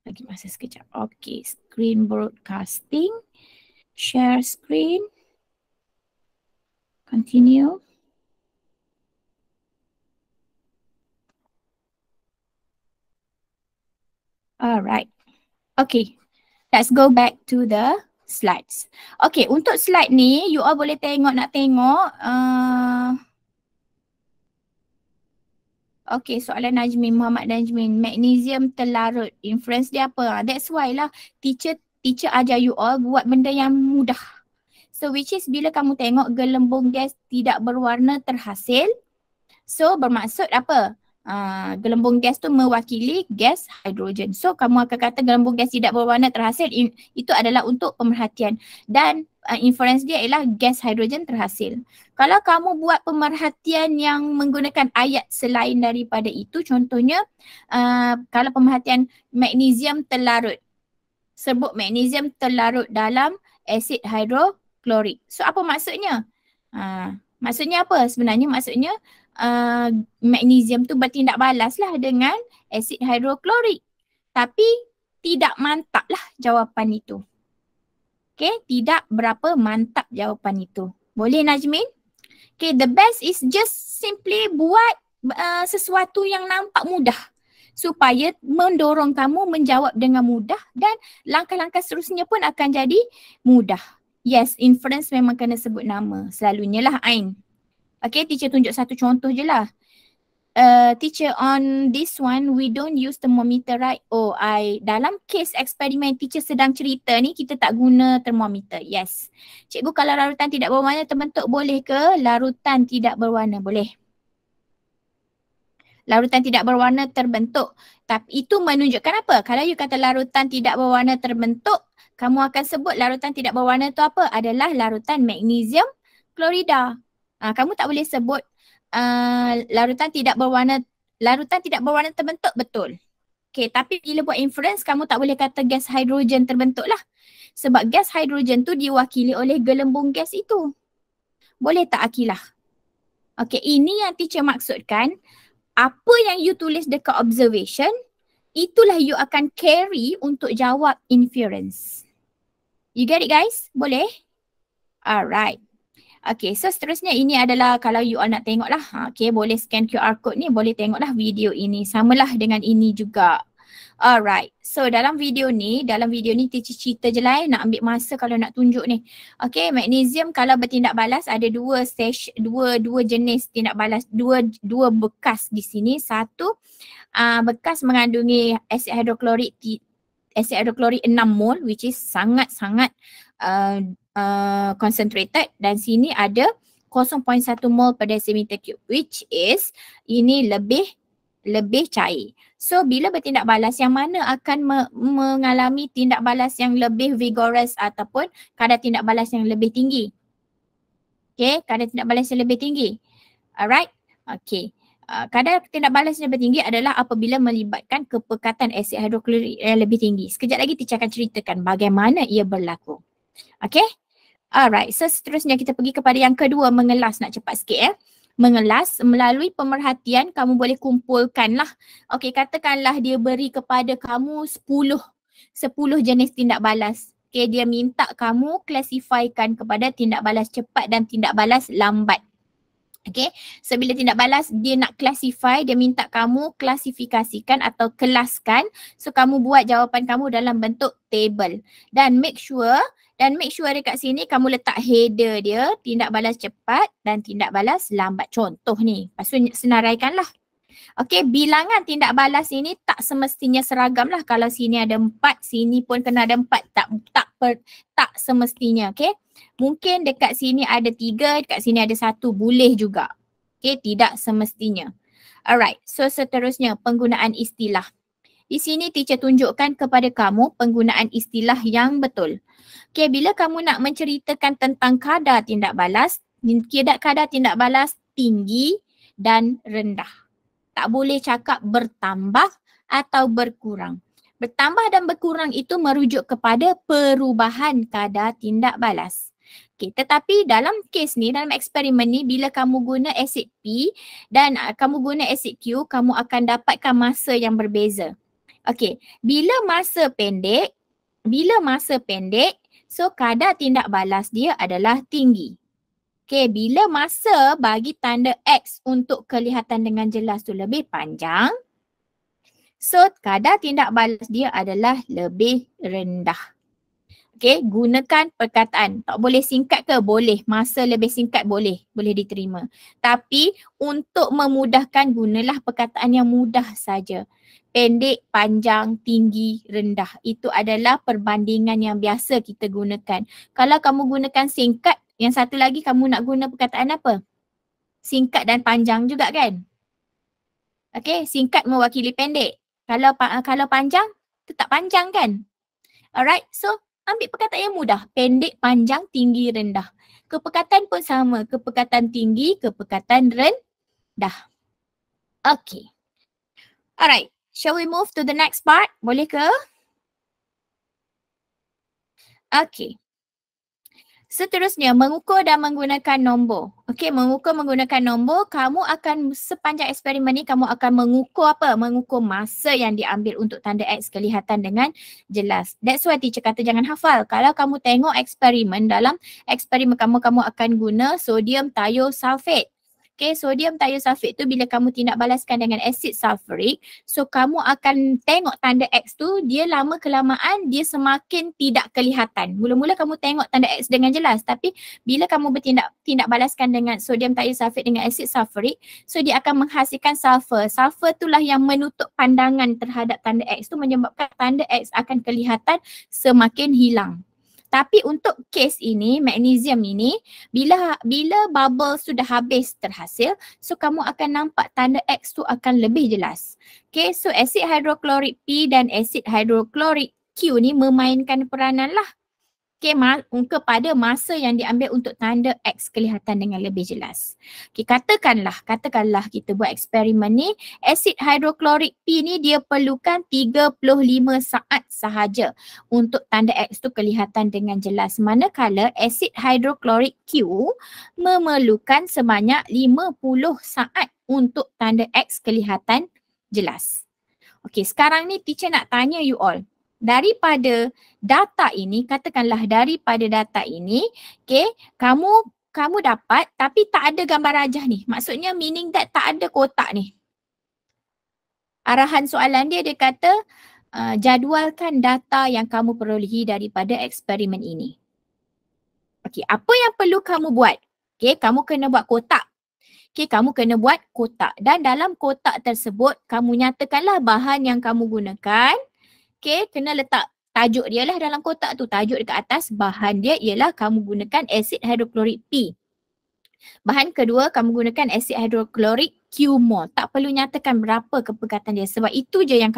Lagi masa sekejap. Okay, screen broadcasting. Share screen. Continue. Alright. Okay. Let's go back to the slides. Okay, untuk slide ni you all boleh tengok, nak tengok. Okay, soalan Najmin, Muhammad Najmin. Magnesium terlarut. Inference dia apa? That's why lah teacher ajar you all buat benda yang mudah. So which is bila kamu tengok gelembung gas tidak berwarna terhasil. So bermaksud apa? Gelembung gas tu mewakili gas hidrogen. So kamu akan kata gelembung gas tidak berwarna terhasil, itu adalah untuk pemerhatian. Dan inference dia ialah gas hidrogen terhasil. Kalau kamu buat pemerhatian yang menggunakan ayat selain daripada itu, contohnya kalau pemerhatian magnesium terlarut, sebut magnesium terlarut dalam asid hidroklorik. So apa maksudnya? Maksudnya apa? Sebenarnya maksudnya magnesium tu bertindak balas lah dengan asid hidroklorik. Tapi tidak mantap lah jawapan itu. Okay, tidak berapa mantap jawapan itu. Boleh Najmin? Okay, the best is just simply buat sesuatu yang nampak mudah supaya mendorong kamu menjawab dengan mudah dan langkah-langkah seterusnya pun akan jadi mudah. Yes, inference memang kena sebut nama. Selalunya lah Ain. Okay, teacher tunjuk satu contoh je lah. Teacher, on this one, we don't use thermometer, right? Oh, dalam case eksperimen teacher sedang cerita ni, kita tak guna thermometer. Yes. Cikgu, kalau larutan tidak berwarna terbentuk boleh ke? Larutan tidak berwarna boleh. Larutan tidak berwarna terbentuk. Tapi itu menunjukkan apa? Kalau you kata larutan tidak berwarna terbentuk, kamu akan sebut larutan tidak berwarna tu apa? Adalah larutan magnesium klorida. Kamu tak boleh sebut larutan tidak berwarna terbentuk, betul. Okay, tapi bila buat inference kamu tak boleh kata gas hidrogen terbentuk lah. Sebab gas hidrogen tu diwakili oleh gelembung gas itu. Boleh tak Akilah? Okay, ini yang teacher maksudkan. Apa yang you tulis dekat observation, itulah you akan carry untuk jawab inference. You get it guys? Boleh? Alright. Okay, so seterusnya ini adalah kalau you all nak tengok lah. Okay, boleh scan QR code ni, boleh tengok lah video ini. Samalah dengan ini juga. Alright, so dalam video ni teacher cerita je lah nak ambil masa kalau nak tunjuk ni. Okay, magnesium kalau bertindak balas ada dua jenis tindak balas, dua bekas di sini. Satu, bekas mengandungi asid hidroklorik 6 mol which is sangat-sangat concentrated, dan sini ada 0.1 mol per decimeter cube which is ini lebih cair. So bila bertindak balas, yang mana akan mengalami tindak balas yang lebih vigorous ataupun kadar tindak balas yang lebih tinggi? Okay, kadar tindak balas yang lebih tinggi. Alright, okay. Kadar tindak balas yang lebih tinggi adalah apabila melibatkan kepekatan asid hidroklorik yang lebih tinggi. Sekejap lagi teacher akan ceritakan bagaimana ia berlaku. Okay. Alright, so seterusnya kita pergi kepada yang kedua, mengelas. Nak cepat sikit mengelas. Melalui pemerhatian kamu boleh kumpulkan lah. Okay, katakanlah dia beri kepada kamu 10 jenis tindak balas. Okay, dia minta kamu klasifikasikan kepada tindak balas cepat dan tindak balas lambat. Okay, so bila tindak balas dia nak classify, dia minta kamu klasifikasikan atau kelaskan. So kamu buat jawapan kamu dalam bentuk table. Dan make sure dekat sini kamu letak header dia, tindak balas cepat dan tindak balas lambat. Contoh ni, lepas tu senaraikanlah. Okay, bilangan tindak balas ini tak semestinya seragam lah. Kalau sini ada 4, sini pun kena ada 4. Tak semestinya, okay. Mungkin dekat sini ada 3, dekat sini ada 1. Boleh juga. Okay, tidak semestinya. Alright, so seterusnya penggunaan istilah. Di sini teacher tunjukkan kepada kamu penggunaan istilah yang betul. Okay, bila kamu nak menceritakan tentang kadar tindak balas tinggi dan rendah. Tak boleh cakap bertambah atau berkurang. Bertambah dan berkurang itu merujuk kepada perubahan kadar tindak balas. Okay, tetapi dalam kes ni, dalam eksperimen ni, bila kamu guna asid P dan kamu guna asid Q, kamu akan dapatkan masa yang berbeza. Okay, bila masa pendek, so kadar tindak balas dia adalah tinggi. Okay, bila masa bagi tanda X untuk kelihatan dengan jelas tu lebih panjang, so kadar tindak balas dia adalah lebih rendah. Okay, gunakan perkataan. Tak boleh singkat ke? Boleh. Masa lebih singkat boleh. Boleh diterima. Tapi untuk memudahkan, gunalah perkataan yang mudah saja. Pendek, panjang, tinggi, rendah. Itu adalah perbandingan yang biasa kita gunakan. Kalau kamu gunakan singkat, yang satu lagi kamu nak guna perkataan apa? Singkat dan panjang juga kan? Okay, singkat mewakili pendek. Kalau panjang, tetap panjang kan? Alright, so ambil perkataan yang mudah. Pendek, panjang, tinggi, rendah. Kepekatan pun sama. Kepekatan tinggi, kepekatan rendah. Okay. Alright. Shall we move to the next part? Boleh ke? Okay. Seterusnya, mengukur dan menggunakan nombor. Okey, mengukur menggunakan nombor, kamu akan sepanjang eksperimen ni kamu akan mengukur apa? Mengukur masa yang diambil untuk tanda X kelihatan dengan jelas. That's why teacher kata jangan hafal. Kalau kamu tengok eksperimen, dalam eksperimen kamu akan guna sodium thiosulfate. Okay, sodium thiosulfate tu bila kamu tindak balaskan dengan asid sulfurik, so kamu akan tengok tanda X tu, dia lama kelamaan dia semakin tidak kelihatan. Mula-mula kamu tengok tanda X dengan jelas, tapi bila kamu tindak balaskan dengan sodium thiosulfate dengan asid sulfurik, so dia akan menghasilkan sulfur. Sulfur itulah yang menutup pandangan terhadap tanda X tu, menyebabkan tanda X akan kelihatan semakin hilang. Tapi untuk kes ini, magnesium ini, bila bubble sudah habis terhasil, so kamu akan nampak tanda X tu akan lebih jelas. Okay, so asid hidroklorik P dan asid hidroklorik Q ni memainkan peranan lah. Okay, kepada masa yang diambil untuk tanda X kelihatan dengan lebih jelas. Okay, katakanlah kita buat eksperimen ni, asid hidroklorik P ni dia perlukan 35 saat sahaja untuk tanda X tu kelihatan dengan jelas. Manakala asid hidroklorik Q memerlukan sebanyak 50 saat untuk tanda X kelihatan jelas. Okay, sekarang ni teacher nak tanya you all. Daripada data ini, katakanlah daripada data ini, okay, kamu dapat tapi tak ada gambar rajah ni. Maksudnya meaning that tak ada kotak ni. Arahan soalan dia kata jadualkan data yang kamu perolehi daripada eksperimen ini. Okay, apa yang perlu kamu buat? Okay, kamu kena buat kotak. Okay, kamu kena buat kotak. Dan dalam kotak tersebut, kamu nyatakanlah bahan yang kamu gunakan. Okay, kena letak tajuk dia lah dalam kotak tu. Tajuk dekat atas, bahan dia ialah kamu gunakan asid hidroklorik P. Bahan kedua, kamu gunakan asid hidroklorik Q mol. Tak perlu nyatakan berapa kepekatan dia sebab itu je yang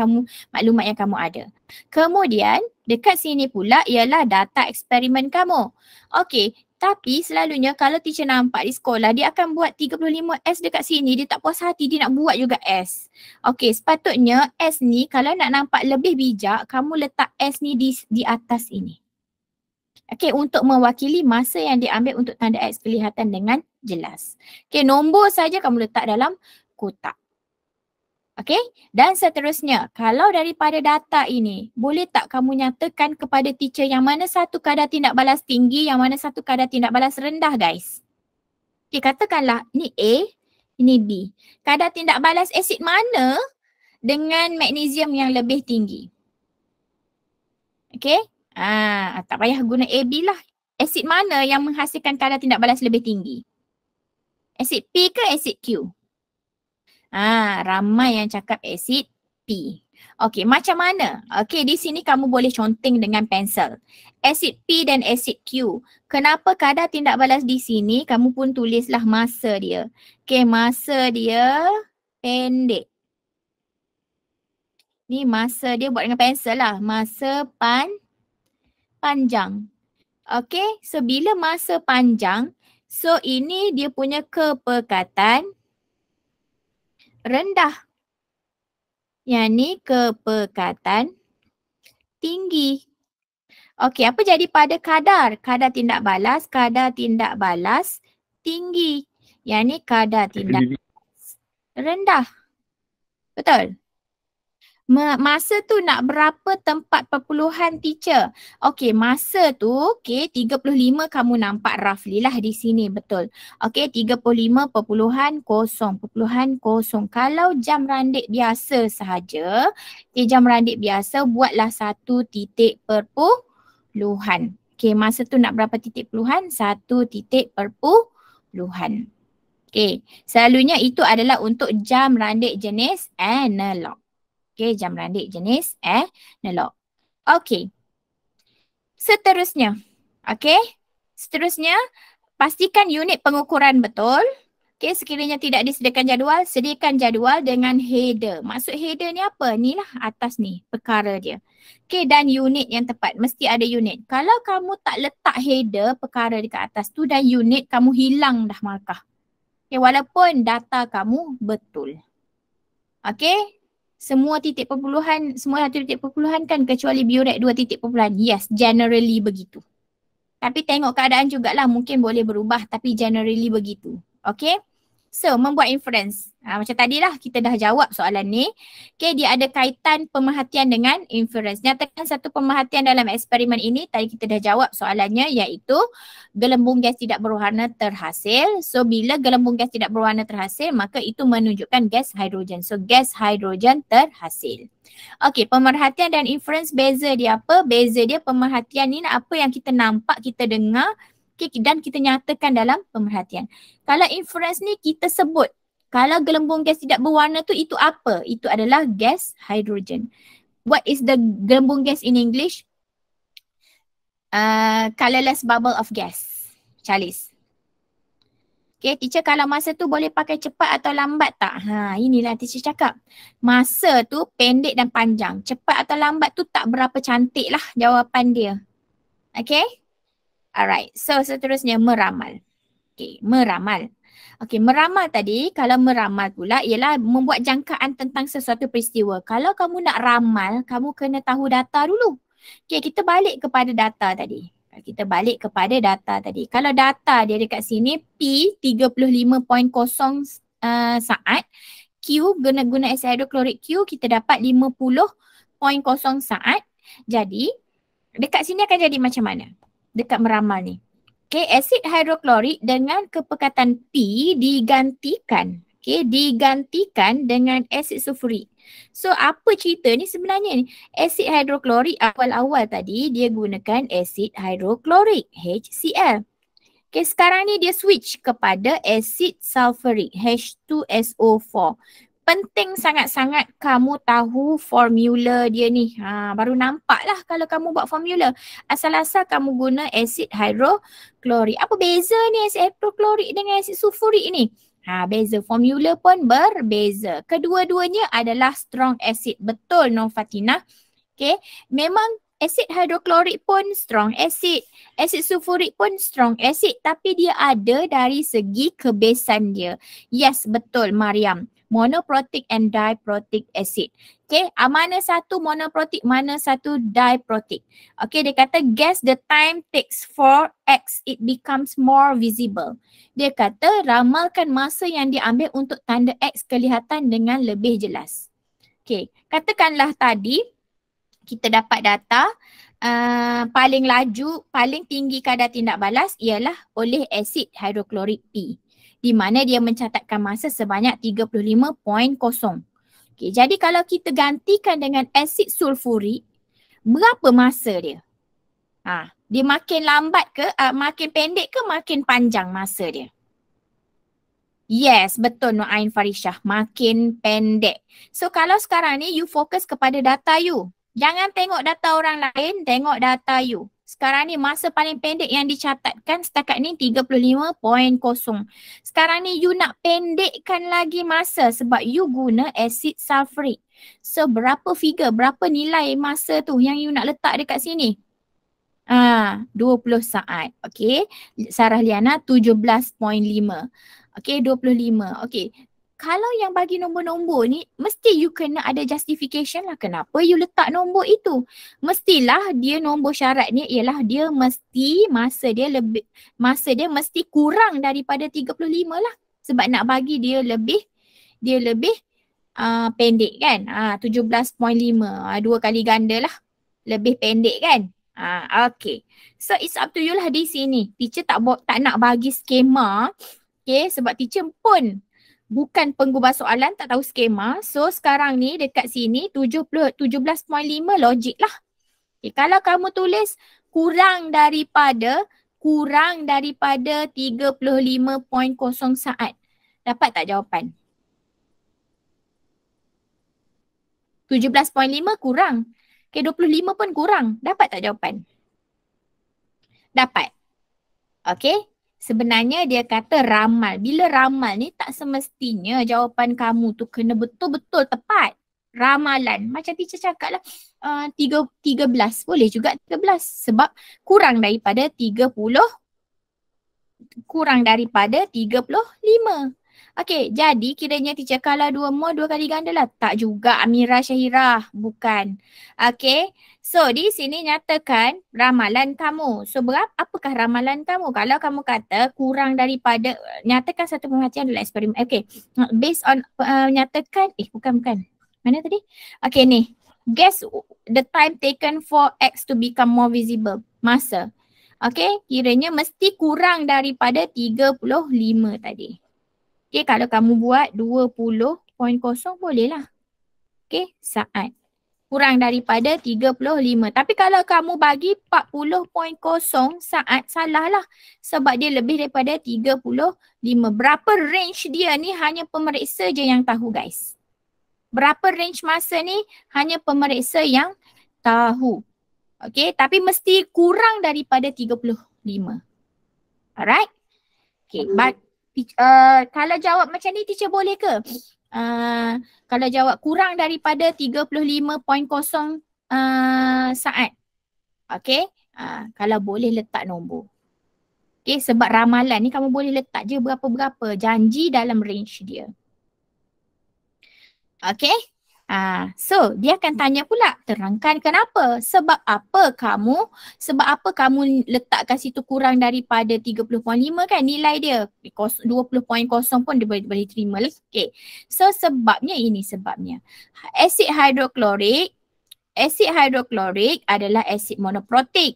maklumat yang kamu ada. Kemudian, dekat sini pula ialah data eksperimen kamu. Okay, tapi selalunya kalau teacher nampak di sekolah, dia akan buat 35 S dekat sini. Dia tak puas hati, dia nak buat juga S. Okay, sepatutnya S ni kalau nak nampak lebih bijak, kamu letak S ni di atas ini. Okay, untuk mewakili masa yang diambil untuk tanda X kelihatan dengan jelas. Okay, nombor saja kamu letak dalam kotak. Okay, dan seterusnya, kalau daripada data ini, boleh tak kamu nyatakan kepada teacher yang mana satu kadar tindak balas tinggi, yang mana satu kadar tindak balas rendah, guys? Okay, katakanlah ini A, ini B. Kadar tindak balas asid mana dengan magnesium yang lebih tinggi? Okay, tak payah guna A, B lah. Asid mana yang menghasilkan kadar tindak balas lebih tinggi? Asid P ke asid Q? Ramai yang cakap asid P. Okey, macam mana? Okey, di sini kamu boleh conteng dengan pensel. Asid P dan asid Q. Kenapa kadar tindak balas di sini? Kamu pun tulislah masa dia. Okey, masa dia pendek. Ni masa dia buat dengan pensel lah. Masa panjang. Okey, so bila masa panjang, so ini dia punya kepekatan rendah. Yang ni kepekatan tinggi. Okey, apa jadi pada kadar? Kadar tindak balas tinggi. Yang ni kadar tindak rendah. Betul? Masa tu nak berapa tempat perpuluhan teacher? Okey, masa tu 35 kamu nampak roughly lah di sini, betul. Okey, 35.0.0. Kalau jam randik biasa sahaja, jam randik biasa buatlah 1 titik perpuluhan. Okey, masa tu nak berapa titik perpuluhan? 1 titik perpuluhan. Okey, selalunya itu adalah untuk jam randik jenis analog. Okey, jam randik jenis analog. Okey. Seterusnya. Okey. Seterusnya, pastikan unit pengukuran betul. Okey, sekiranya tidak disediakan jadual, sediakan jadual dengan header. Maksud header ni apa? Ni lah atas ni, perkara dia. Okey, dan unit yang tepat. Mesti ada unit. Kalau kamu tak letak header perkara dekat atas tu dan unit, kamu hilang dah markah. Okey, walaupun data kamu betul. Okey. Semua titik perpuluhan, semua satu titik perpuluhan kan kecuali biurek 2 titik perpuluhan. Yes, generally begitu. Tapi tengok keadaan jugalah, mungkin boleh berubah tapi generally begitu. Okay? So, membuat inference. Macam tadilah kita dah jawab soalan ni. Okay, dia ada kaitan pemerhatian dengan inference. Nyatakan satu pemerhatian dalam eksperimen ini. Tadi kita dah jawab soalannya iaitu gelembung gas tidak berwarna terhasil. So, bila gelembung gas tidak berwarna terhasil, maka itu menunjukkan gas hidrogen. So, gas hidrogen terhasil. Okay, pemerhatian dan inference beza dia apa? Beza dia pemerhatian ni apa yang kita nampak, kita dengar dan kita nyatakan dalam pemerhatian. Kalau inference ni kita sebut, kalau gelembung gas tidak berwarna tu itu apa? Itu adalah gas hidrogen. What is the gelembung gas in English? Colorless bubble of gas. Charles. Okay, teacher kalau masa tu boleh pakai cepat atau lambat tak? Inilah teacher cakap. Masa tu pendek dan panjang. Cepat atau lambat tu tak berapa cantik lah jawapan dia. Okay? Alright, so seterusnya meramal. Okay, meramal. Okay, meramal tadi, kalau meramal pula ialah membuat jangkaan tentang sesuatu peristiwa. Kalau kamu nak ramal, kamu kena tahu data dulu. Okay, kita balik kepada data tadi. Kalau data dia dekat sini, P 35.0 saat. Q, guna asid hidroklorik Q, kita dapat 50.0 saat. Jadi, dekat sini akan jadi macam mana? Dekat meramal ni. Okay, asid hidroklorik dengan kepekatan P digantikan. Okay, digantikan dengan asid sulfurik. So, apa cerita ni sebenarnya ni? Asid hidroklorik awal-awal tadi dia gunakan asid hidroklorik, HCl. Okay, sekarang ni dia switch kepada asid sulfurik, H2SO4. Penting sangat-sangat kamu tahu formula dia ni. Baru nampak lah kalau kamu buat formula. Asal-asal kamu guna asid hidroklorik. Apa beza ni asid hidroklorik dengan asid sulfurik ni? Beza. Formula pun berbeza. Kedua-duanya adalah strong acid. Betul Nur Fatinah. Okay. Memang asid hidroklorik pun strong acid. Asid sulfurik pun strong acid. Tapi dia ada dari segi kebesan dia. Yes, betul Mariam. Monoprotic and diprotic acid. Okay, mana satu monoprotic, mana satu diprotic. Okay, dia kata gas the time takes for X, it becomes more visible. Dia kata ramalkan masa yang diambil untuk tanda X kelihatan dengan lebih jelas. Okay, katakanlah tadi kita dapat data paling laju, paling tinggi kadar tindak balas ialah oleh asid hidroklorik P. Di mana dia mencatatkan masa sebanyak 35.0. Okay, jadi kalau kita gantikan dengan asid sulfurik, berapa masa dia? Dia makin lambat ke, makin pendek ke, makin panjang masa dia? Yes, betul Nur Ain Farishah, makin pendek. So kalau sekarang ni you fokus kepada data you. Jangan tengok data orang lain, tengok data you. Sekarang ni masa paling pendek yang dicatatkan setakat ni 35.0. Sekarang ni you nak pendekkan lagi masa sebab you guna asid sulfurik. So berapa figure, berapa nilai masa tu yang you nak letak dekat sini? 20 saat. Okay. Sarah Liana 17.5. Okay, 25. Okay. kalau yang bagi nombor-nombor ni, mesti you kena ada justification lah kenapa you letak nombor itu. Mestilah dia nombor syaratnya ialah dia mesti masa dia mesti kurang daripada 35 lah. Sebab nak bagi dia lebih pendek kan. 17.5, 2 kali ganda lah. Lebih pendek kan. Okay. So it's up to you lah di sini. Teacher tak nak bagi skema. Okay, sebab teacher pun bukan penggubah soalan, tak tahu skema. So sekarang ni dekat sini 17.5 logik lah. Okay, kalau kamu tulis kurang daripada 35.0 saat. Dapat tak jawapan? 17.5 kurang. Okay, 25 pun kurang. Dapat tak jawapan? Dapat. Okay. Sebenarnya dia kata ramal. Bila ramal ni tak semestinya jawapan kamu tu kena betul-betul tepat. Ramalan. Macam teacher cakap lah 13. Boleh juga 13. Sebab kurang daripada 35. Okey, jadi kiranya teacher kalau 2 mol 2 kali ganda lah. Tak juga Amira Syahirah. Bukan. Okey. So di sini nyatakan ramalan kamu. So apakah ramalan kamu? Kalau kamu kata kurang daripada, nyatakan satu pemerhatian dalam eksperimen. Okey. Based on nyatakan, bukan. Mana tadi? Okey ni. Guess the time taken for X to become more visible. Masa. Okey. Kiranya mesti kurang daripada 35 tadi. Okay, kalau kamu buat 20.0 boleh lah. Okay, saat. Kurang daripada 35. Tapi kalau kamu bagi 40.0 saat, salah lah. Sebab dia lebih daripada 35. Berapa range dia ni hanya pemeriksa je yang tahu guys. Berapa range masa ni hanya pemeriksa yang tahu. Okay, tapi mesti kurang daripada 35. Alright? Okay, but kalau jawab macam ni teacher boleh ke? Kalau jawab kurang daripada 35.0 saat. Okay. Kalau boleh letak nombor. Okay, sebab ramalan ni kamu boleh letak je berapa-berapa. Janji dalam range dia. Okay. So dia akan tanya pula, terangkan kenapa? Sebab apa kamu letakkan situ kurang daripada 30.5 kan nilai dia. 20.0 pun dia boleh terima lah. Okay. So sebabnya ini sebabnya. Asid hidroklorik adalah asid monoprotik.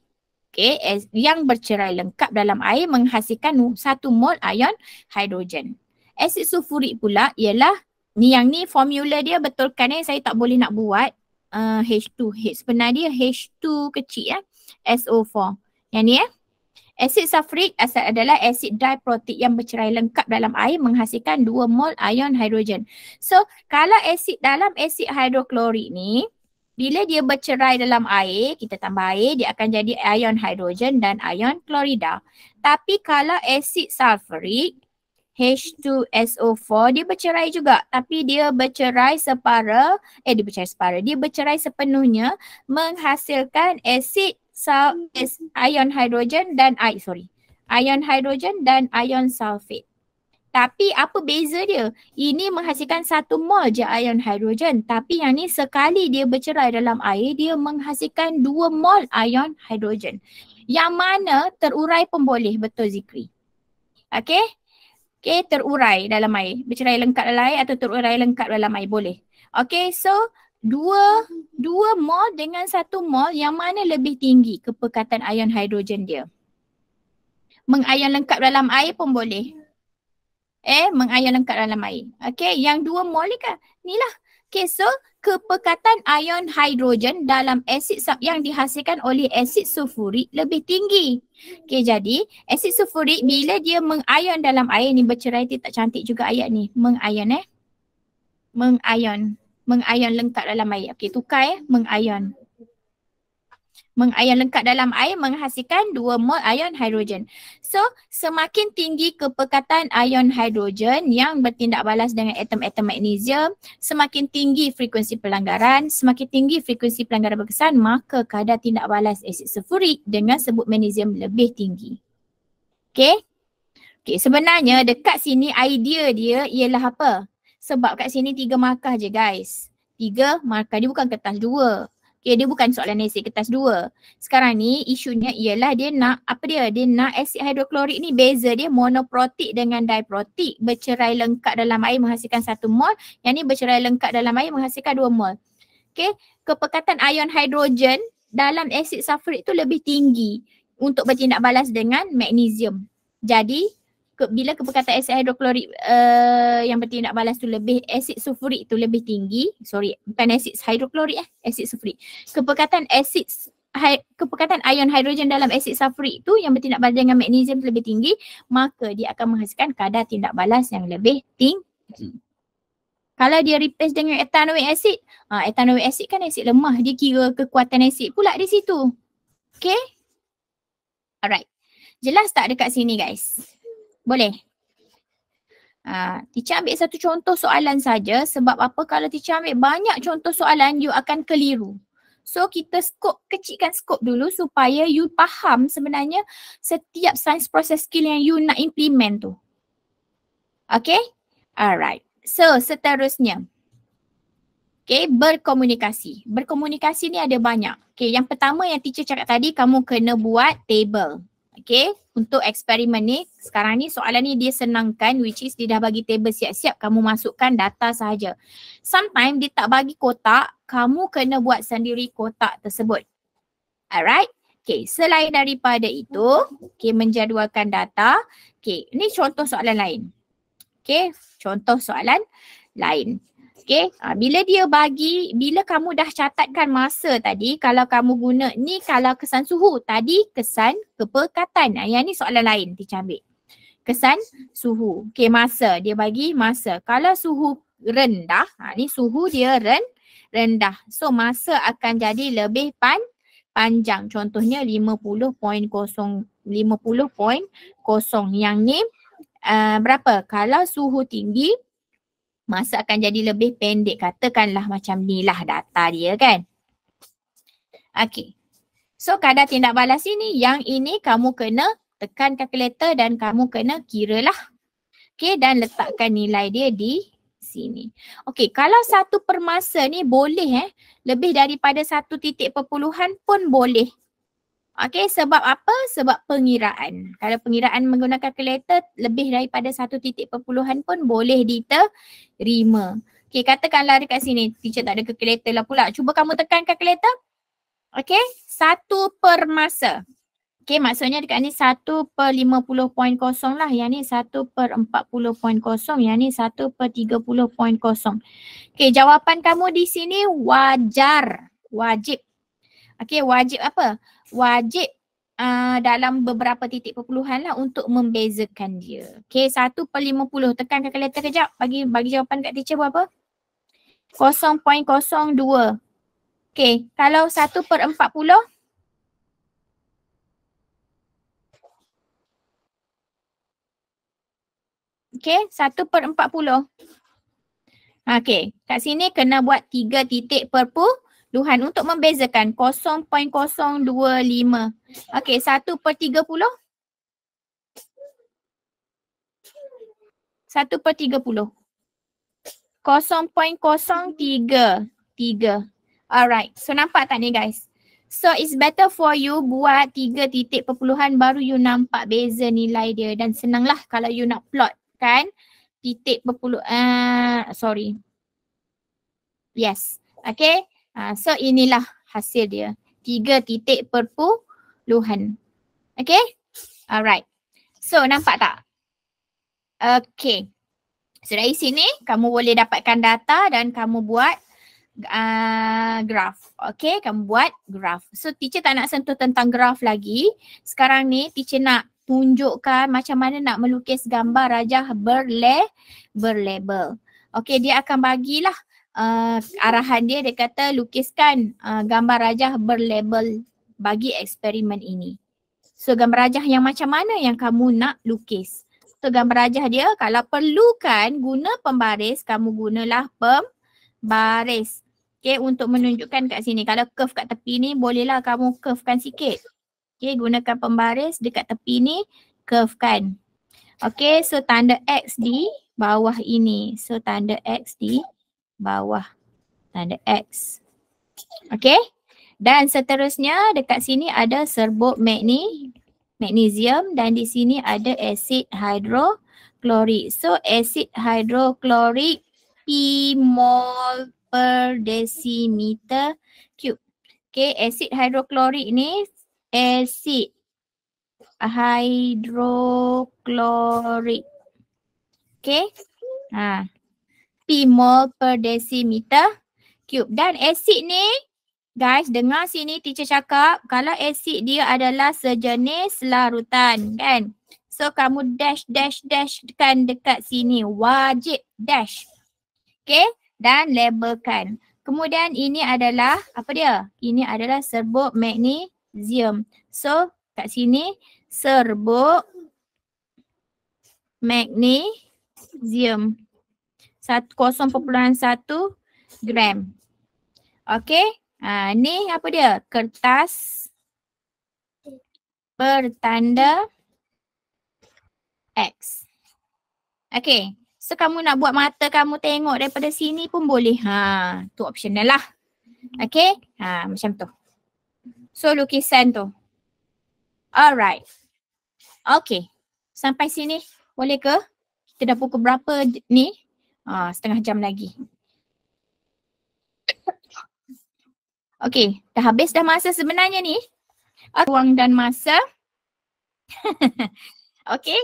Okay. Yang bercerai lengkap dalam air menghasilkan 1 mol ion hidrogen. Asid sulfurik pula ialah yang ni formula dia betulkan saya tak boleh nak buat H2. Sebenarnya H2 kecil SO4. Yang ni Asid sulfurik adalah asid diprotik yang bercerai lengkap dalam air menghasilkan 2 mol ion hidrogen. So kalau dalam asid hidroklorik ni, bila dia bercerai dalam air, kita tambah air, dia akan jadi ion hidrogen dan ion klorida. Tapi kalau asid sulfurik H2SO4 dia bercerai juga, tapi dia bercerai sepenuhnya menghasilkan ion hidrogen dan ion sulfate. Tapi apa beza dia? Ini menghasilkan 1 mol je ion hidrogen, tapi yang ni sekali dia bercerai dalam air dia menghasilkan 2 mol ion hidrogen. Yang mana terurai pun boleh, betul Zikri. Okey? Okay, terurai dalam air. Bercerai lengkap dalam air atau terurai lengkap dalam air. Boleh. Okay, so 2 mol dengan 1 mol yang mana lebih tinggi kepekatan ion hidrogen dia? Mengion lengkap dalam air pun boleh. Mengion lengkap dalam air. Okay, yang 2 mol ni kan? Ni lah. Okay, so kepekatan ion hidrogen dalam asid yang dihasilkan oleh asid sulfurik lebih tinggi. Okay, jadi asid sulfurik bila dia mengion dalam air ni bercerai, dia tak cantik juga ayat ni. Mengion lengkap dalam air. Okay, tukar mengion. Mengion lengkap dalam air menghasilkan 2 mol ion hidrogen. So, semakin tinggi kepekatan ion hidrogen yang bertindak balas dengan atom-atom magnesium, semakin tinggi frekuensi pelanggaran, semakin tinggi frekuensi pelanggaran berkesan, maka kadar tindak balas asid sulfurik dengan sebut magnesium lebih tinggi. Okay? Okay, sebenarnya dekat sini idea dia ialah apa? Sebab kat sini 3 markah je guys. 3 markah, dia bukan kertas 2. Okay, dia bukan soalan asid kertas 2. Sekarang ni isunya ialah dia nak apa dia? Dia nak asid hidroklorik ni beza dia monoprotik dengan diprotik. Bercerai lengkap dalam air menghasilkan 1 mol. Yang ni bercerai lengkap dalam air menghasilkan 2 mol. Okay, kepekatan ion hidrogen dalam asid sulfurik tu lebih tinggi untuk bertindak balas dengan magnesium. Jadi bila kepekatan asid hidroklorik yang bertindak balas tu lebih, asid sulfurik tu lebih tinggi, bukan asid hidroklorik asid sulfurik. Kepekatan ion hidrogen dalam asid sulfurik tu yang bertindak balas dengan magnesium tu lebih tinggi, maka dia akan menghasilkan kadar tindak balas yang lebih tinggi. Kalau dia replace dengan ethanoic acid, ethanoic acid kan asid lemah, dia kira kekuatan asid pula di situ. Okay? Alright. Jelas tak dekat sini guys? Boleh? Teacher ambil satu contoh soalan saja. Sebab apa? Kalau teacher ambil banyak contoh soalan, you akan keliru. So kita kecilkan skop dulu supaya you faham sebenarnya setiap science process skill yang you nak implement tu. Okay? Alright. So seterusnya. Okay, berkomunikasi. Berkomunikasi ni ada banyak. Okay, yang pertama yang teacher cakap tadi, kamu kena buat table. Okay, untuk eksperimen ni, sekarang ni soalan ni dia senangkan, which is dia dah bagi table siap-siap, kamu masukkan data sahaja. Sometimes dia tak bagi kotak, kamu kena buat sendiri kotak tersebut. Alright, okay, selain daripada itu, okay, menjadualkan data. Okay, ni contoh soalan lain. Okay, contoh soalan lain. Okay, bila kamu dah catatkan masa tadi, kalau kamu guna ni kalau kesan suhu, tadi kesan kepekatan. Yang ni soalan lain teacher ambil. Kesan suhu. Okay, masa, dia bagi masa. Kalau suhu rendah, ni suhu dia rendah. So masa akan jadi lebih panjang. Contohnya 50.0. Yang ni berapa? Kalau suhu tinggi, masa akan jadi lebih pendek. Katakanlah macam ni lah data dia kan. Okay. So kadar tindak balas ini, yang ini kamu kena tekan kalkulator dan kamu kena kira lah. Okay, dan letakkan nilai dia di sini. Okay, kalau satu per masa ni boleh lebih daripada 1 titik perpuluhan pun boleh. Okay, sebab apa? Sebab pengiraan. Kalau pengiraan menggunakan kalkulator lebih daripada 1 titik perpuluhan pun boleh diterima. Okay, katakanlah dekat sini teacher tak ada kalkulator lah pula. Cuba kamu tekan kalkulator. Okay, 1 per masa. Okay, maksudnya dekat ni 1 per 50.0 lah. Yang ni 1 per 40.0. Yang ni 1 per 30.0. Okay, jawapan kamu di sini wajar. Wajib. Okay, wajib apa? Wajib dalam beberapa titik perpuluhan lah untuk membezakan dia. Okay, 1 per 50. Tekan kalkulator kejap. Bagi jawapan kat teacher berapa? 0.02. Okay, kalau 1 per 40. Okay, 1 per 40. Okay, kat sini kena buat 3 titik perpuluhan untuk membezakan 0.025. Okay, 1 per 30. 1 per 30. 0.033. Alright, so nampak tak ni guys? So it's better for you buat 3 titik perpuluhan baru you nampak beza nilai dia. Dan senanglah kalau you nak plot kan titik perpuluhan, yes, okay. So inilah hasil dia. 3 titik perpuluhan. Okay. Alright. So nampak tak? Okay. So dari sini kamu boleh dapatkan data dan kamu buat graph. Okay. Kamu buat graph. So teacher tak nak sentuh tentang graph lagi. Sekarang ni teacher nak tunjukkan macam mana nak melukis gambar rajah berlabel. Okay. Dia akan bagilah arahan dia kata lukiskan gambar rajah berlabel bagi eksperimen ini. So gambar rajah yang macam mana yang kamu nak lukis? So gambar rajah dia kalau perlukan guna pembaris, kamu gunalah pembaris. Okay, untuk menunjukkan kat sini. Kalau curve kat tepi ni bolehlah kamu curvekan sikit. Okay, gunakan pembaris dekat tepi ni, curvekan. Okay, so tanda X di bawah ini. So tanda X di bawah tanda X. Okay. Dan seterusnya dekat sini ada serbuk magnesium dan di sini ada asid hidroklorik. So asid hidroklorik P mol per desimeter cube. Okay, asid hidroklorik ni asid hidroklorik. Okay. P mol per desimeter cube. Dan asid ni, guys, dengar sini teacher cakap kalau asid dia adalah sejenis larutan, kan? So kamu dash kan dekat sini. Wajib dash. Okay. Dan labelkan. Kemudian ini adalah, apa dia? Ini adalah serbuk magnesium. So kat sini serbuk magnesium 0.1 gram. Okay. Ni apa dia? Kertas bertanda X. Okay. So kamu nak buat mata kamu tengok daripada sini pun boleh. Tu optional lah. Okay. Macam tu. So lukisan tu. Alright. Okay. Sampai sini boleh ke? Kita dah pukul berapa ni? Setengah jam lagi. Okay. Dah habis dah masa sebenarnya ni. Ruang dan masa. Okay.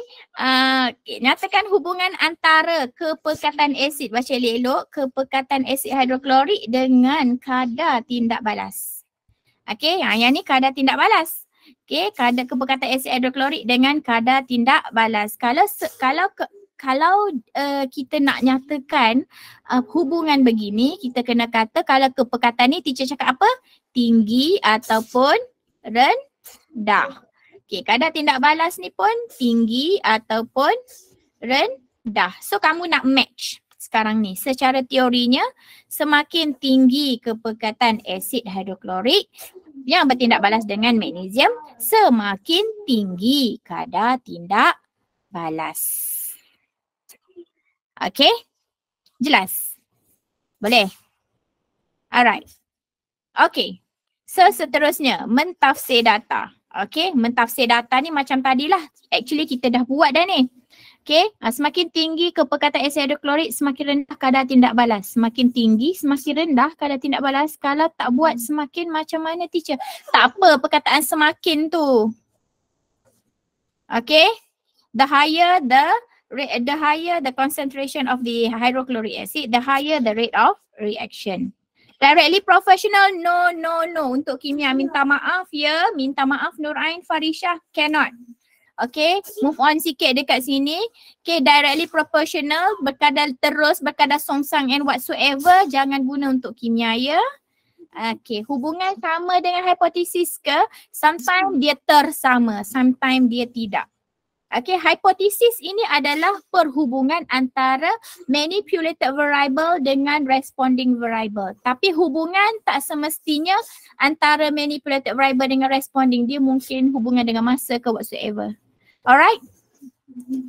Nyatakan hubungan antara kepekatan asid, baca elok, kepekatan asid hidroklorik dengan kadar tindak balas. Okay, yang ni kadar tindak balas. Okay, kadar kepekatan asid hidroklorik dengan kadar tindak balas. Kalau kita nak nyatakan hubungan begini, kita kena kata kalau kepekatan ni teacher cakap apa? Tinggi ataupun rendah. Okay, kadar tindak balas ni pun tinggi ataupun rendah. So kamu nak match sekarang ni. Secara teorinya, semakin tinggi kepekatan asid hidroklorik yang bertindak balas dengan magnesium, semakin tinggi kadar tindak balas. Okay, jelas? Boleh? Alright. Okay, so seterusnya mentafsir data. Okay, mentafsir data ni macam tadilah. Actually kita dah buat dah ni. Okay, semakin tinggi kepekatan asid hidroklorik, semakin rendah kadar tindak balas. Semakin tinggi, semakin rendah kadar tindak balas. Kalau tak buat semakin macam mana teacher? Tak apa perkataan semakin tu. Okay, the higher the concentration of the hydrochloric acid, the higher the rate of reaction. Directly professional, no. Untuk kimia, minta maaf ya. Minta maaf Nur Ain Farishah, cannot. Okay, move on sikit dekat sini. Okay, directly proportional, berkadar terus, berkadar songsang and whatsoever, jangan guna untuk kimia ya. Okay, hubungan sama dengan hipotesis ke? Sometimes dia tersama, sometimes dia tidak. Okay, hipotesis ini adalah perhubungan antara manipulated variable dengan responding variable. Tapi hubungan tak semestinya antara manipulated variable dengan responding. Dia mungkin hubungan dengan masa ke whatsoever. Alright?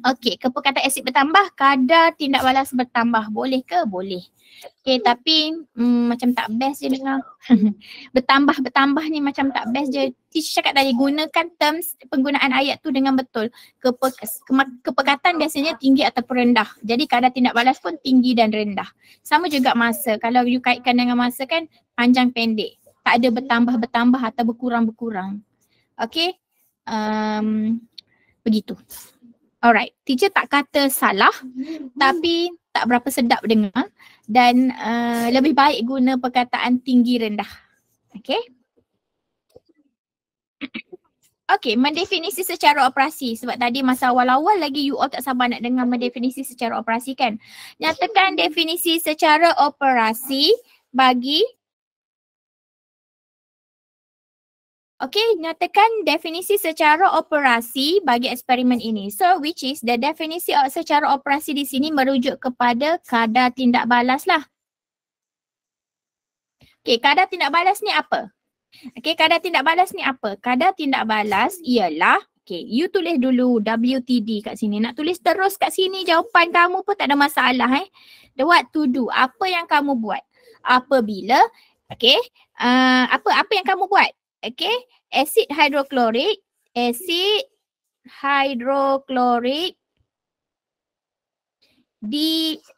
Okay, kepekatan asid bertambah, kadar tindak balas bertambah. Boleh ke? Boleh. Okay, tapi macam tak best je dengar. Bertambah ni macam tak best je. Teacher cakap tadi, gunakan terms penggunaan ayat tu dengan betul. Kepekatan biasanya tinggi ataupun rendah. Jadi kadar tindak balas pun tinggi dan rendah. Sama juga masa. Kalau you kaitkan dengan masa kan panjang pendek. Tak ada bertambah atau berkurang. Okay. Begitu. Alright. Teacher tak kata salah tapi tak berapa sedap dengar. Dan lebih baik guna perkataan tinggi rendah. Okay. Okay, mendefinisi secara operasi. Sebab tadi masa awal-awal lagi you all tak sabar nak dengar mendefinisi secara operasi kan. Nyatakan definisi secara operasi bagi. Okay, nyatakan definisi secara operasi bagi eksperimen ini. So, which is the definisi secara operasi di sini merujuk kepada kadar tindak balas lah. Okay, kadar tindak balas ni apa? Okay, kadar tindak balas ni apa? Kadar tindak balas ialah Okay, you tulis dulu WTD kat sini. Nak tulis terus kat sini jawapan kamu pun tak ada masalah The what to do. Apa yang kamu buat? Apabila, okay, apa yang kamu buat? Okay, acid hydrochloric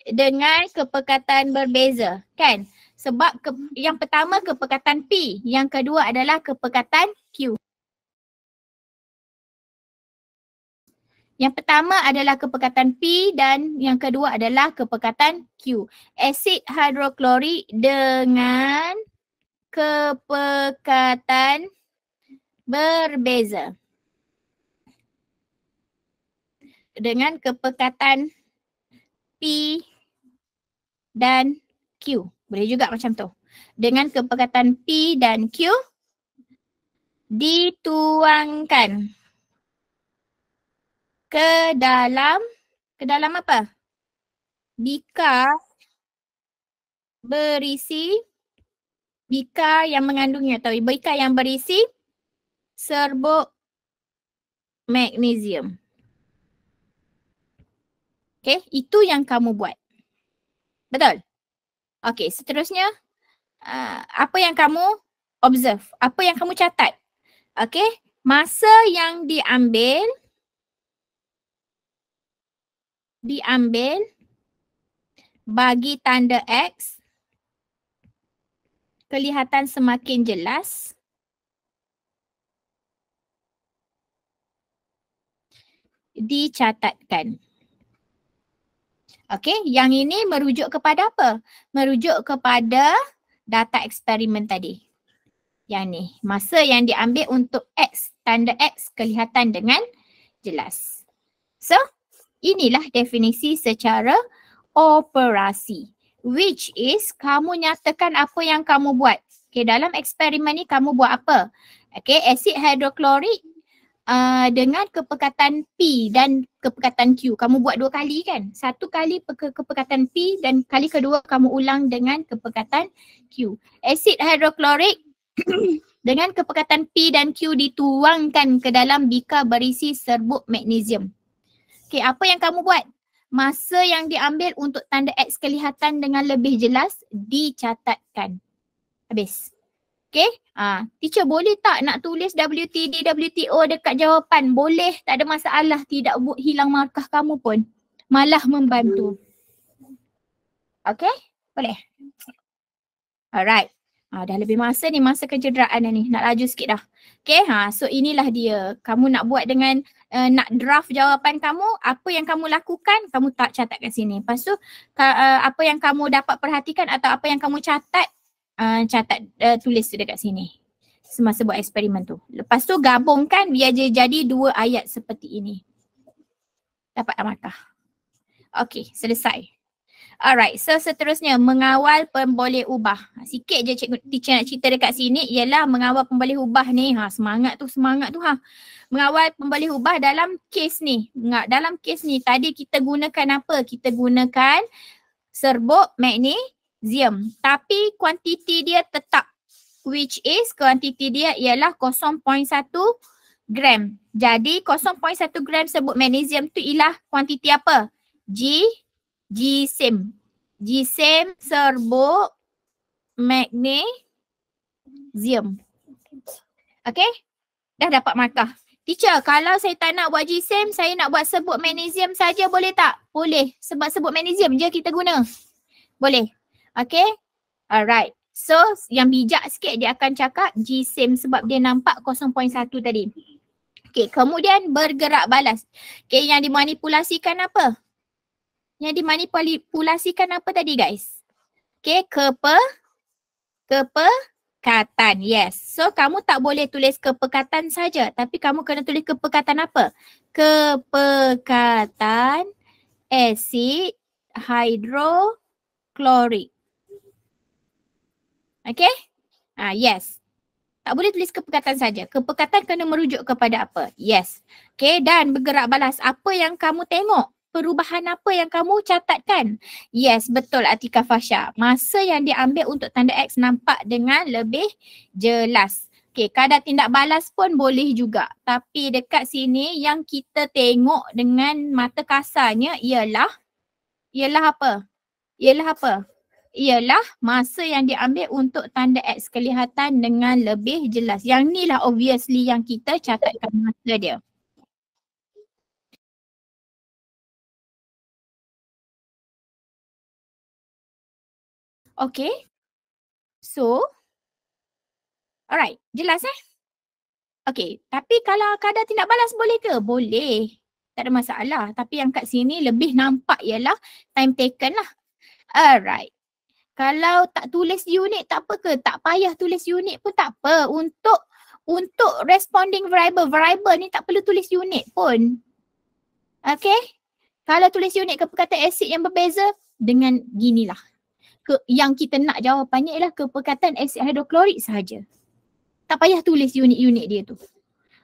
dengan kepekatan berbeza, kan? Sebab yang pertama kepekatan P, yang kedua adalah kepekatan Q. Yang pertama adalah kepekatan P dan yang kedua adalah kepekatan Q. Asid hidroklorik dengan kepekatan berbeza. Dengan kepekatan P dan Q. Boleh juga macam tu. Dengan kepekatan P dan Q dituangkan ke dalam apa? Bika yang mengandungnya atau bika yang berisi serbuk magnesium. Okay, itu yang kamu buat. Betul? Okay, seterusnya apa yang kamu observe? Apa yang kamu catat? Okay, masa yang diambil bagi tanda X kelihatan semakin jelas dicatatkan. Okey, yang ini merujuk kepada apa? Merujuk kepada data eksperimen tadi. Yang ni, masa yang diambil untuk X, tanda X kelihatan dengan jelas. So, inilah definisi secara operasi. Which is, kamu nyatakan apa yang kamu buat. Okay, dalam eksperimen ni kamu buat apa? Okay, asid hidroklorik dengan kepekatan P dan kepekatan Q. Kamu buat 2 kali kan? 1 kali kepekatan P dan kali kedua kamu ulang dengan kepekatan Q. Asid hidroklorik dengan kepekatan P dan Q dituangkan ke dalam bika berisi serbuk magnesium. Okay, apa yang kamu buat? Masa yang diambil untuk tanda X kelihatan dengan lebih jelas dicatatkan. Habis. Okay, teacher boleh tak nak tulis WTD, WTO dekat jawapan? Boleh, tak ada masalah. Tidak hilang markah kamu pun. Malah membantu. Okay, boleh. Alright. Dah lebih masa ni, masa kecederaan ni. Nak laju sikit dah. Okay, so inilah dia. Kamu nak buat dengan, nak draft jawapan kamu, apa yang kamu lakukan, kamu tak catat kat sini. Lepas tu, apa yang kamu dapat perhatikan atau apa yang kamu catat, tulis dekat sini. Semasa buat eksperimen tu. Lepas tu gabungkan biar jadi 2 ayat seperti ini. Dapat markah. Okay, selesai. Alright, so seterusnya mengawal pemboleh ubah. Sikit je cikgu teacher nak cerita dekat sini ialah mengawal pemboleh ubah ni. Semangat tu. Mengawal pemboleh ubah dalam kes ni. Dalam kes ni tadi kita gunakan apa? Kita gunakan serbuk magnesium. Tapi kuantiti dia tetap. Which is kuantiti dia ialah 0.1 gram. Jadi 0.1 gram serbuk magnesium tu ialah kuantiti apa? GSAM serbuk magnesium. Okay? Dah dapat markah. Teacher, kalau saya tak nak buat GSAM, saya nak buat serbuk magnesium saja, boleh tak? Boleh. Sebab serbuk magnesium je kita guna. Boleh. Okay? Alright. So, yang bijak sikit dia akan cakap GSAM sebab dia nampak 0.1 tadi. Okay, kemudian bergerak balas. Okay, yang dimanipulasikan apa? Yang dimanipulasikan apa tadi guys? Okay, kepekatan. Yes. So, kamu tak boleh tulis kepekatan saja. Tapi kamu kena tulis kepekatan apa? Kepekatan asid hidroklorik. Okay? Yes. Tak boleh tulis kepekatan saja. Kepekatan kena merujuk kepada apa? Yes. Okay, dan bergerak balas. Apa yang kamu tengok? Perubahan apa yang kamu catatkan? Yes, betul Atika Fasha. Masa yang diambil untuk tanda X nampak dengan lebih jelas. Okay, kadar tindak balas pun boleh juga. Tapi dekat sini yang kita tengok dengan mata kasarnya ialah apa? Ialah masa yang diambil untuk tanda X kelihatan dengan lebih jelas. Yang ni lah obviously yang kita catatkan masa dia. Okay. So, alright, jelas Okay, tapi kalau kadar tindak balas boleh ke? Boleh. Tak ada masalah. Tapi yang kat sini lebih nampak ialah time taken lah. Alright. Kalau tak tulis unit tak apa ke? Tak payah tulis unit pun tak apa. Untuk responding variable ni tak perlu tulis unit pun. Okay. Kalau tulis unit ke perkataan asid yang berbeza dengan ginilah. Yang kita nak jawapannya ialah keperkataan asid hidroklorik sahaja. Tak payah tulis unit-unit dia tu.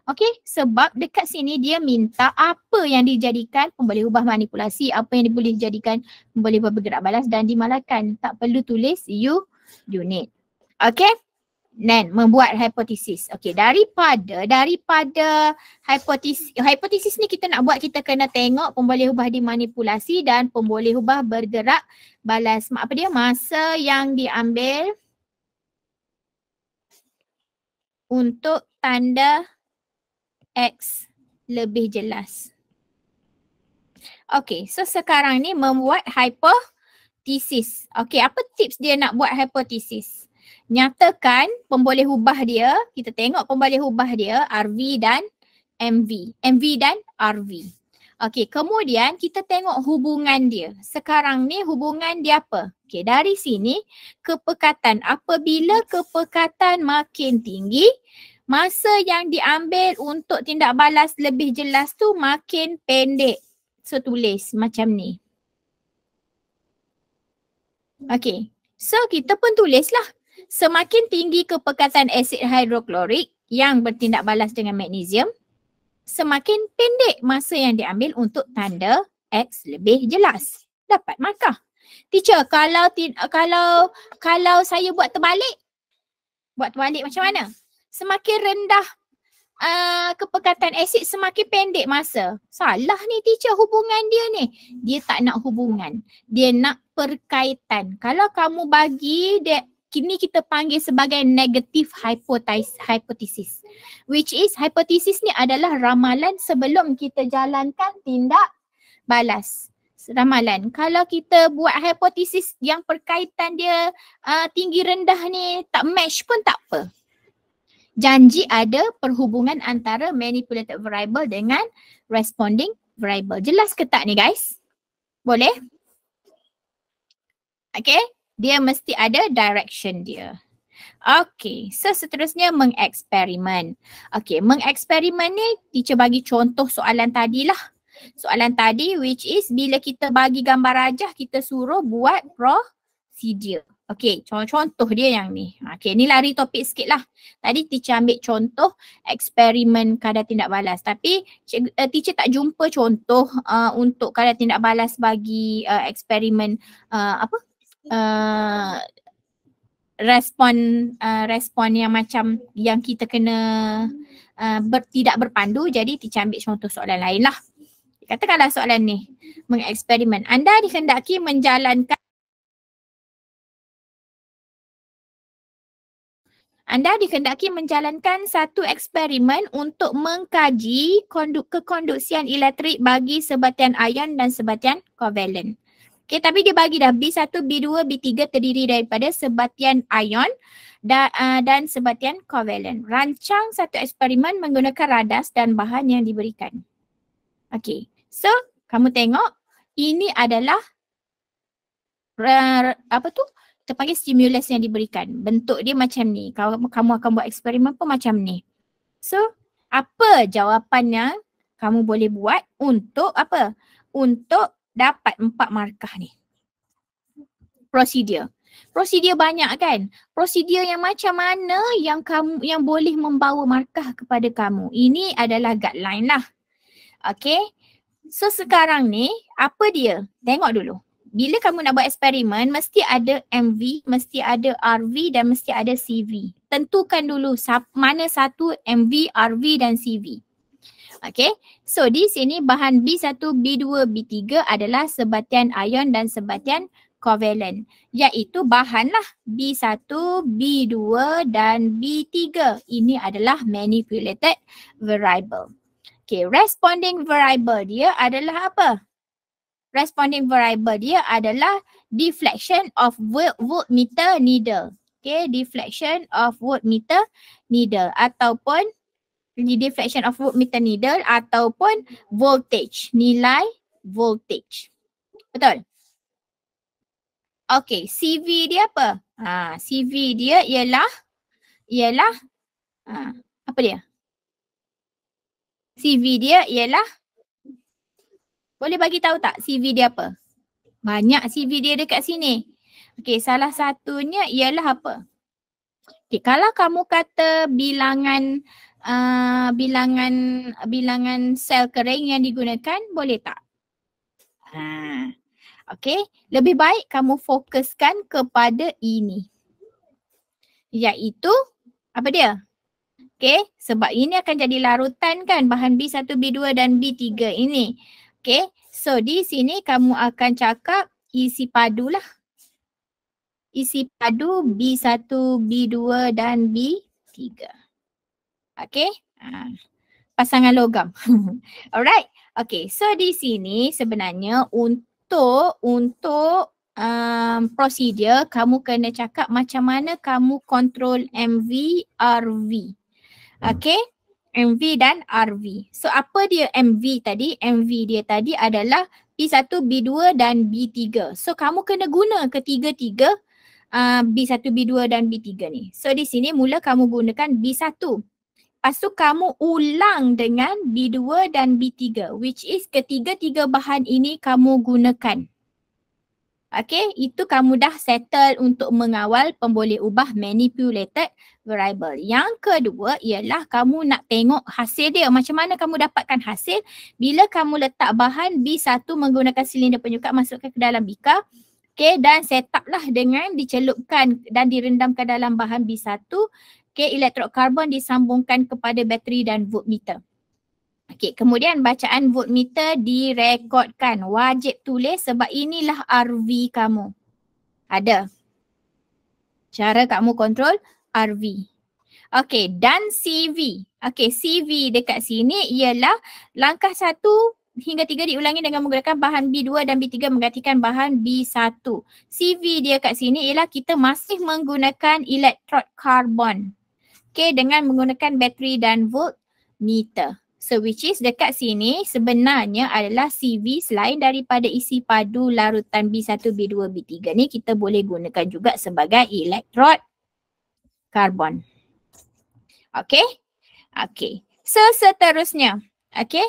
Okay, sebab dekat sini dia minta apa yang dijadikan pemboleh ubah manipulasi, apa yang boleh dijadikan pemboleh ubah bergerak balas dan dimalakan. Tak perlu tulis unit. Okay, then membuat hipotesis. Okay, daripada hipotesis ni kita nak buat, kita kena tengok pemboleh ubah dimanipulasi dan pemboleh ubah bergerak balas. Apa dia? Masa yang diambil untuk tanda X lebih jelas. Okay, so sekarang ni membuat hipotesis. Okay, apa tips dia nak buat hipotesis? Nyatakan pemboleh ubah dia, kita tengok pemboleh ubah dia RV dan MV. MV dan RV. Okay, kemudian kita tengok hubungan dia. Sekarang ni hubungan dia apa? Okay, dari sini kepekatan. Apabila kepekatan makin tinggi, masa yang diambil untuk tindak balas lebih jelas tu makin pendek. So tulis macam ni. Okay, so kita pun tulislah. Semakin tinggi kepekatan asid hidroklorik yang bertindak balas dengan magnesium, semakin pendek masa yang diambil untuk tanda X lebih jelas. Dapat markah. Teacher, kalau saya buat terbalik macam mana? Semakin rendah kepekatan asid semakin pendek masa. Salah ni teacher, hubungan dia ni. Dia tak nak hubungan. Dia nak perkaitan. Kalau kamu bagi dia, kini kita panggil sebagai negative hypothesis. Which is hypothesis ni adalah ramalan sebelum kita jalankan tindak balas. Ramalan. Kalau kita buat hipotesis yang perkaitan dia tinggi rendah ni tak match pun tak apa. Janji ada perhubungan antara manipulated variable dengan responding variable. Jelas ke tak ni guys? Boleh? Okay. Dia mesti ada direction dia. Okay, so seterusnya mengeksperimen. Okay, mengeksperimen ni teacher bagi contoh soalan tadilah. Soalan tadi which is bila kita bagi gambar rajah kita suruh buat procedure. Okay, contoh dia yang ni. Okay, ni lari topik sikit lah. Tadi teacher ambil contoh eksperimen kadar tindak balas. Tapi teacher tak jumpa contoh untuk kadar tindak balas bagi eksperimen respon yang macam yang kita kena tidak berpandu. Jadi teacher ambil contoh soalan lain lah. Katakanlah soalan ni, mengeksperimen. Anda dikehendaki menjalankan satu eksperimen untuk mengkaji kekonduksian elektrik bagi sebatian ion dan sebatian kovalen. Okay, tapi dia bagi dah B1, B2, B3 terdiri daripada sebatian ion dan sebatian kovalen. Rancang satu eksperimen menggunakan radas dan bahan yang diberikan. Okay, so kamu tengok ini adalah kita panggil stimulus yang diberikan. Bentuk dia macam ni. Kamu akan buat eksperimen pun macam ni. So, apa jawapannya kamu boleh buat untuk apa? Untuk dapat 4 markah ni. Prosedur. Prosedur banyak kan? Prosedur yang macam mana yang boleh membawa markah kepada kamu. Ini adalah guideline lah. Okay. So sekarang ni apa dia? Tengok dulu. Bila kamu nak buat eksperimen mesti ada MV, mesti ada RV dan mesti ada CV. tentukan dulu mana satu MV, RV dan CV. Okay, so di sini bahan B1, B2, B3 adalah sebatian ion dan sebatian kovalen, iaitu bahanlah B1, B2 dan B3. Ini adalah manipulated variable. Okay, responding variable dia adalah apa? Responding variable dia adalah deflection of voltmeter needle. Okay, deflection of voltmeter needle ataupun deflection of voltmeter needle ataupun voltage, nilai voltage. Betul? Okay, CV dia apa? CV dia ialah apa dia? CV dia ialah, boleh bagi tahu tak CV dia apa? Banyak CV dia dekat sini. Okay, salah satunya ialah apa? Okay, kalau kamu kata bilangan sel kering yang digunakan, boleh tak? Okay, lebih baik kamu fokuskan kepada ini. Iaitu, apa dia? Okay, sebab ini akan jadi larutan kan, bahan B1, B2 dan B3 ini. Okay, so di sini kamu akan cakap isi padu lah. Isi padu B1, B2 dan B3. Okay, pasangan logam. Alright, okay, so di sini sebenarnya untuk prosedur kamu kena cakap macam mana kamu kontrol MV, RV. Okay, MV dan RV. So apa dia MV tadi? MV dia tadi adalah B1, B2 dan B3. So kamu kena guna ketiga-tiga B1, B2 dan B3 ni. So di sini mula kamu gunakan B1. Lepas tu kamu ulang dengan B2 dan B3, which is ketiga-tiga bahan ini kamu gunakan. Okay, itu kamu dah settle untuk mengawal pemboleh ubah manipulated variable. Yang kedua ialah kamu nak tengok hasil dia. Macam mana kamu dapatkan hasil bila kamu letak bahan B1 menggunakan silinder penyukat, masukkan ke dalam bikar. Okay, dan set up lah dengan dicelupkan dan direndamkan dalam bahan B1. Okay, elektrod karbon disambungkan kepada bateri dan voltmeter. Okay, kemudian bacaan voltmeter direkodkan. Wajib tulis sebab inilah RV kamu. Ada. Cara kamu kontrol RV. Okay, dan CV. Okay, CV dekat sini ialah langkah 1 hingga 3 diulangi dengan menggunakan bahan B2 dan B3 menggantikan bahan B1. CV dia kat sini ialah kita masih menggunakan elektrod karbon. Okay, dengan menggunakan bateri dan voltmeter. So which is dekat sini sebenarnya adalah CV selain daripada isi padu larutan B1, B2, B3 ni kita boleh gunakan juga sebagai elektrod karbon. Okay? Okay. So seterusnya. Okay?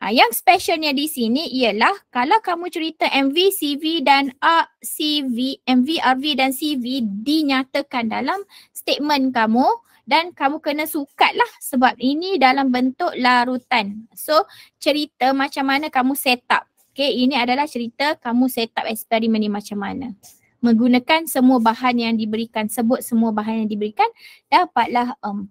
Yang specialnya di sini ialah kalau kamu cerita MV, CV dan MV, RV dan CV dinyatakan dalam statement kamu. Dan kamu kena sukat lah sebab ini dalam bentuk larutan. So cerita macam mana kamu set up. Okay, ini adalah cerita kamu set up eksperimen ni macam mana. Menggunakan semua bahan yang diberikan, sebut semua bahan yang diberikan, dapatlah 4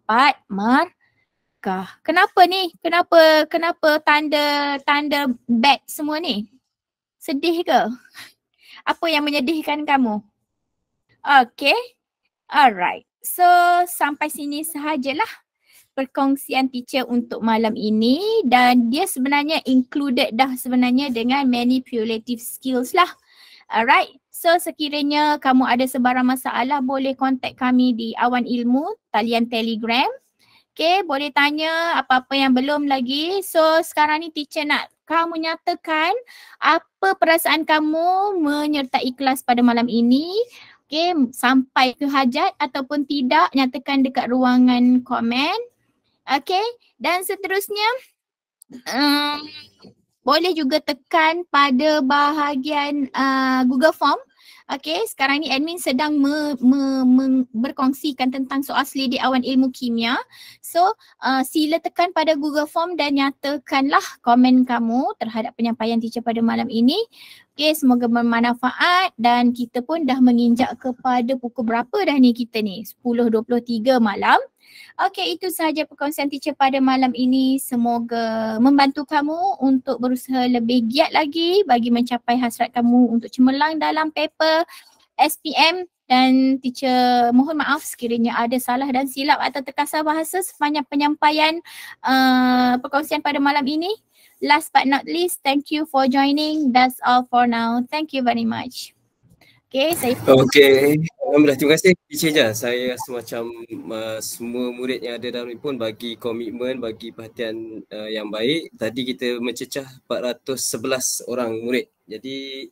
markah. Kenapa ni? Kenapa tanda bad semua ni? Sedih ke? Apa yang menyedihkan kamu? Okay, alright. So sampai sini sahajalah perkongsian teacher untuk malam ini dan dia sebenarnya included dah sebenarnya dengan manipulative skills lah. Alright, so sekiranya kamu ada sebarang masalah boleh contact kami di Awan Ilmu, talian Telegram. Okay, boleh tanya apa-apa yang belum lagi. So sekarang ni teacher nak kamu nyatakan apa perasaan kamu menyertai kelas pada malam ini. Okay, sampai ke hajat ataupun tidak, nyatakan dekat ruangan komen. Okay, dan seterusnya boleh juga tekan pada bahagian Google Form Okay, sekarang ni admin sedang berkongsikan tentang soal selidik awan ilmu kimia. So, sila tekan pada Google Form dan nyatakanlah komen kamu terhadap penyampaian teacher pada malam ini. Okay, semoga bermanfaat dan kita pun dah menginjak kepada pukul berapa dah ni kita ni? 10.23 malam. Okay, itu sahaja perkongsian teacher pada malam ini. Semoga membantu kamu untuk berusaha lebih giat lagi bagi mencapai hasrat kamu untuk cemerlang dalam paper SPM. Dan teacher mohon maaf sekiranya ada salah dan silap atau terkasar bahasa sepanjang penyampaian perkongsian pada malam ini. Last but not least, thank you for joining. That's all for now. Thank you very much. Okay, Alhamdulillah, terima kasih Teacher Ija. Saya rasa macam semua murid yang ada dalam ni pun bagi komitmen, bagi perhatian yang baik. Tadi kita mencecah 411 orang murid. Jadi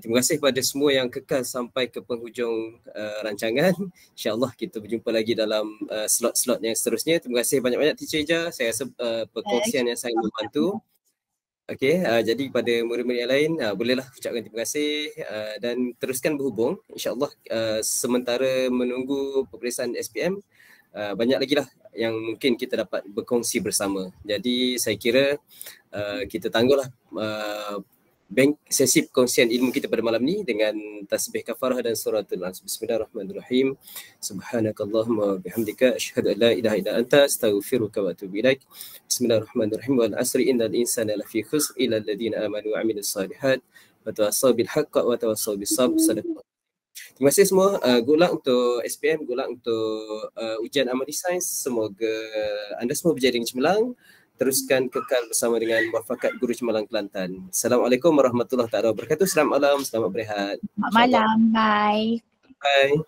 terima kasih kepada semua yang kekal sampai ke penghujung rancangan. InsyaAllah kita berjumpa lagi dalam slot-slot yang seterusnya. Terima kasih banyak-banyak Teacher Ija. Saya rasa perkongsian yang sangat membantu. Okey, jadi kepada murid-murid yang lain bolehlah ucapkan terima kasih dan teruskan berhubung. InsyaAllah sementara menunggu peperiksaan SPM, banyak lagi lah yang mungkin kita dapat berkongsi bersama. Jadi saya kira kita tangguhlah sesi perkongsian ilmu kita pada malam ni dengan tasbih kafarah dan suratul Nas. Bismillahirrahmanirrahim. Subhanakallahumma bihamdika asyhadu an la ilaha illa anta astaghfiruka wa atubu ilaik. Bismillahirrahmanirrahim. Wal asri innal insana lafi khusr illa alladhina amanu wa amilus solihat wa tawassaw bil haqqi wa tawassaw bis sabr. Terima kasih semua. Good luck untuk SPM, good luck untuk ujian amali sains. Semoga anda semua berjaya dengan cemerlang. Teruskan kekal bersama dengan Muafakat Guru Cemerlang Kelantan. Assalamualaikum warahmatullahi wabarakatuh. Selamat malam, selamat berehat. Selamat malam, bye. Bye.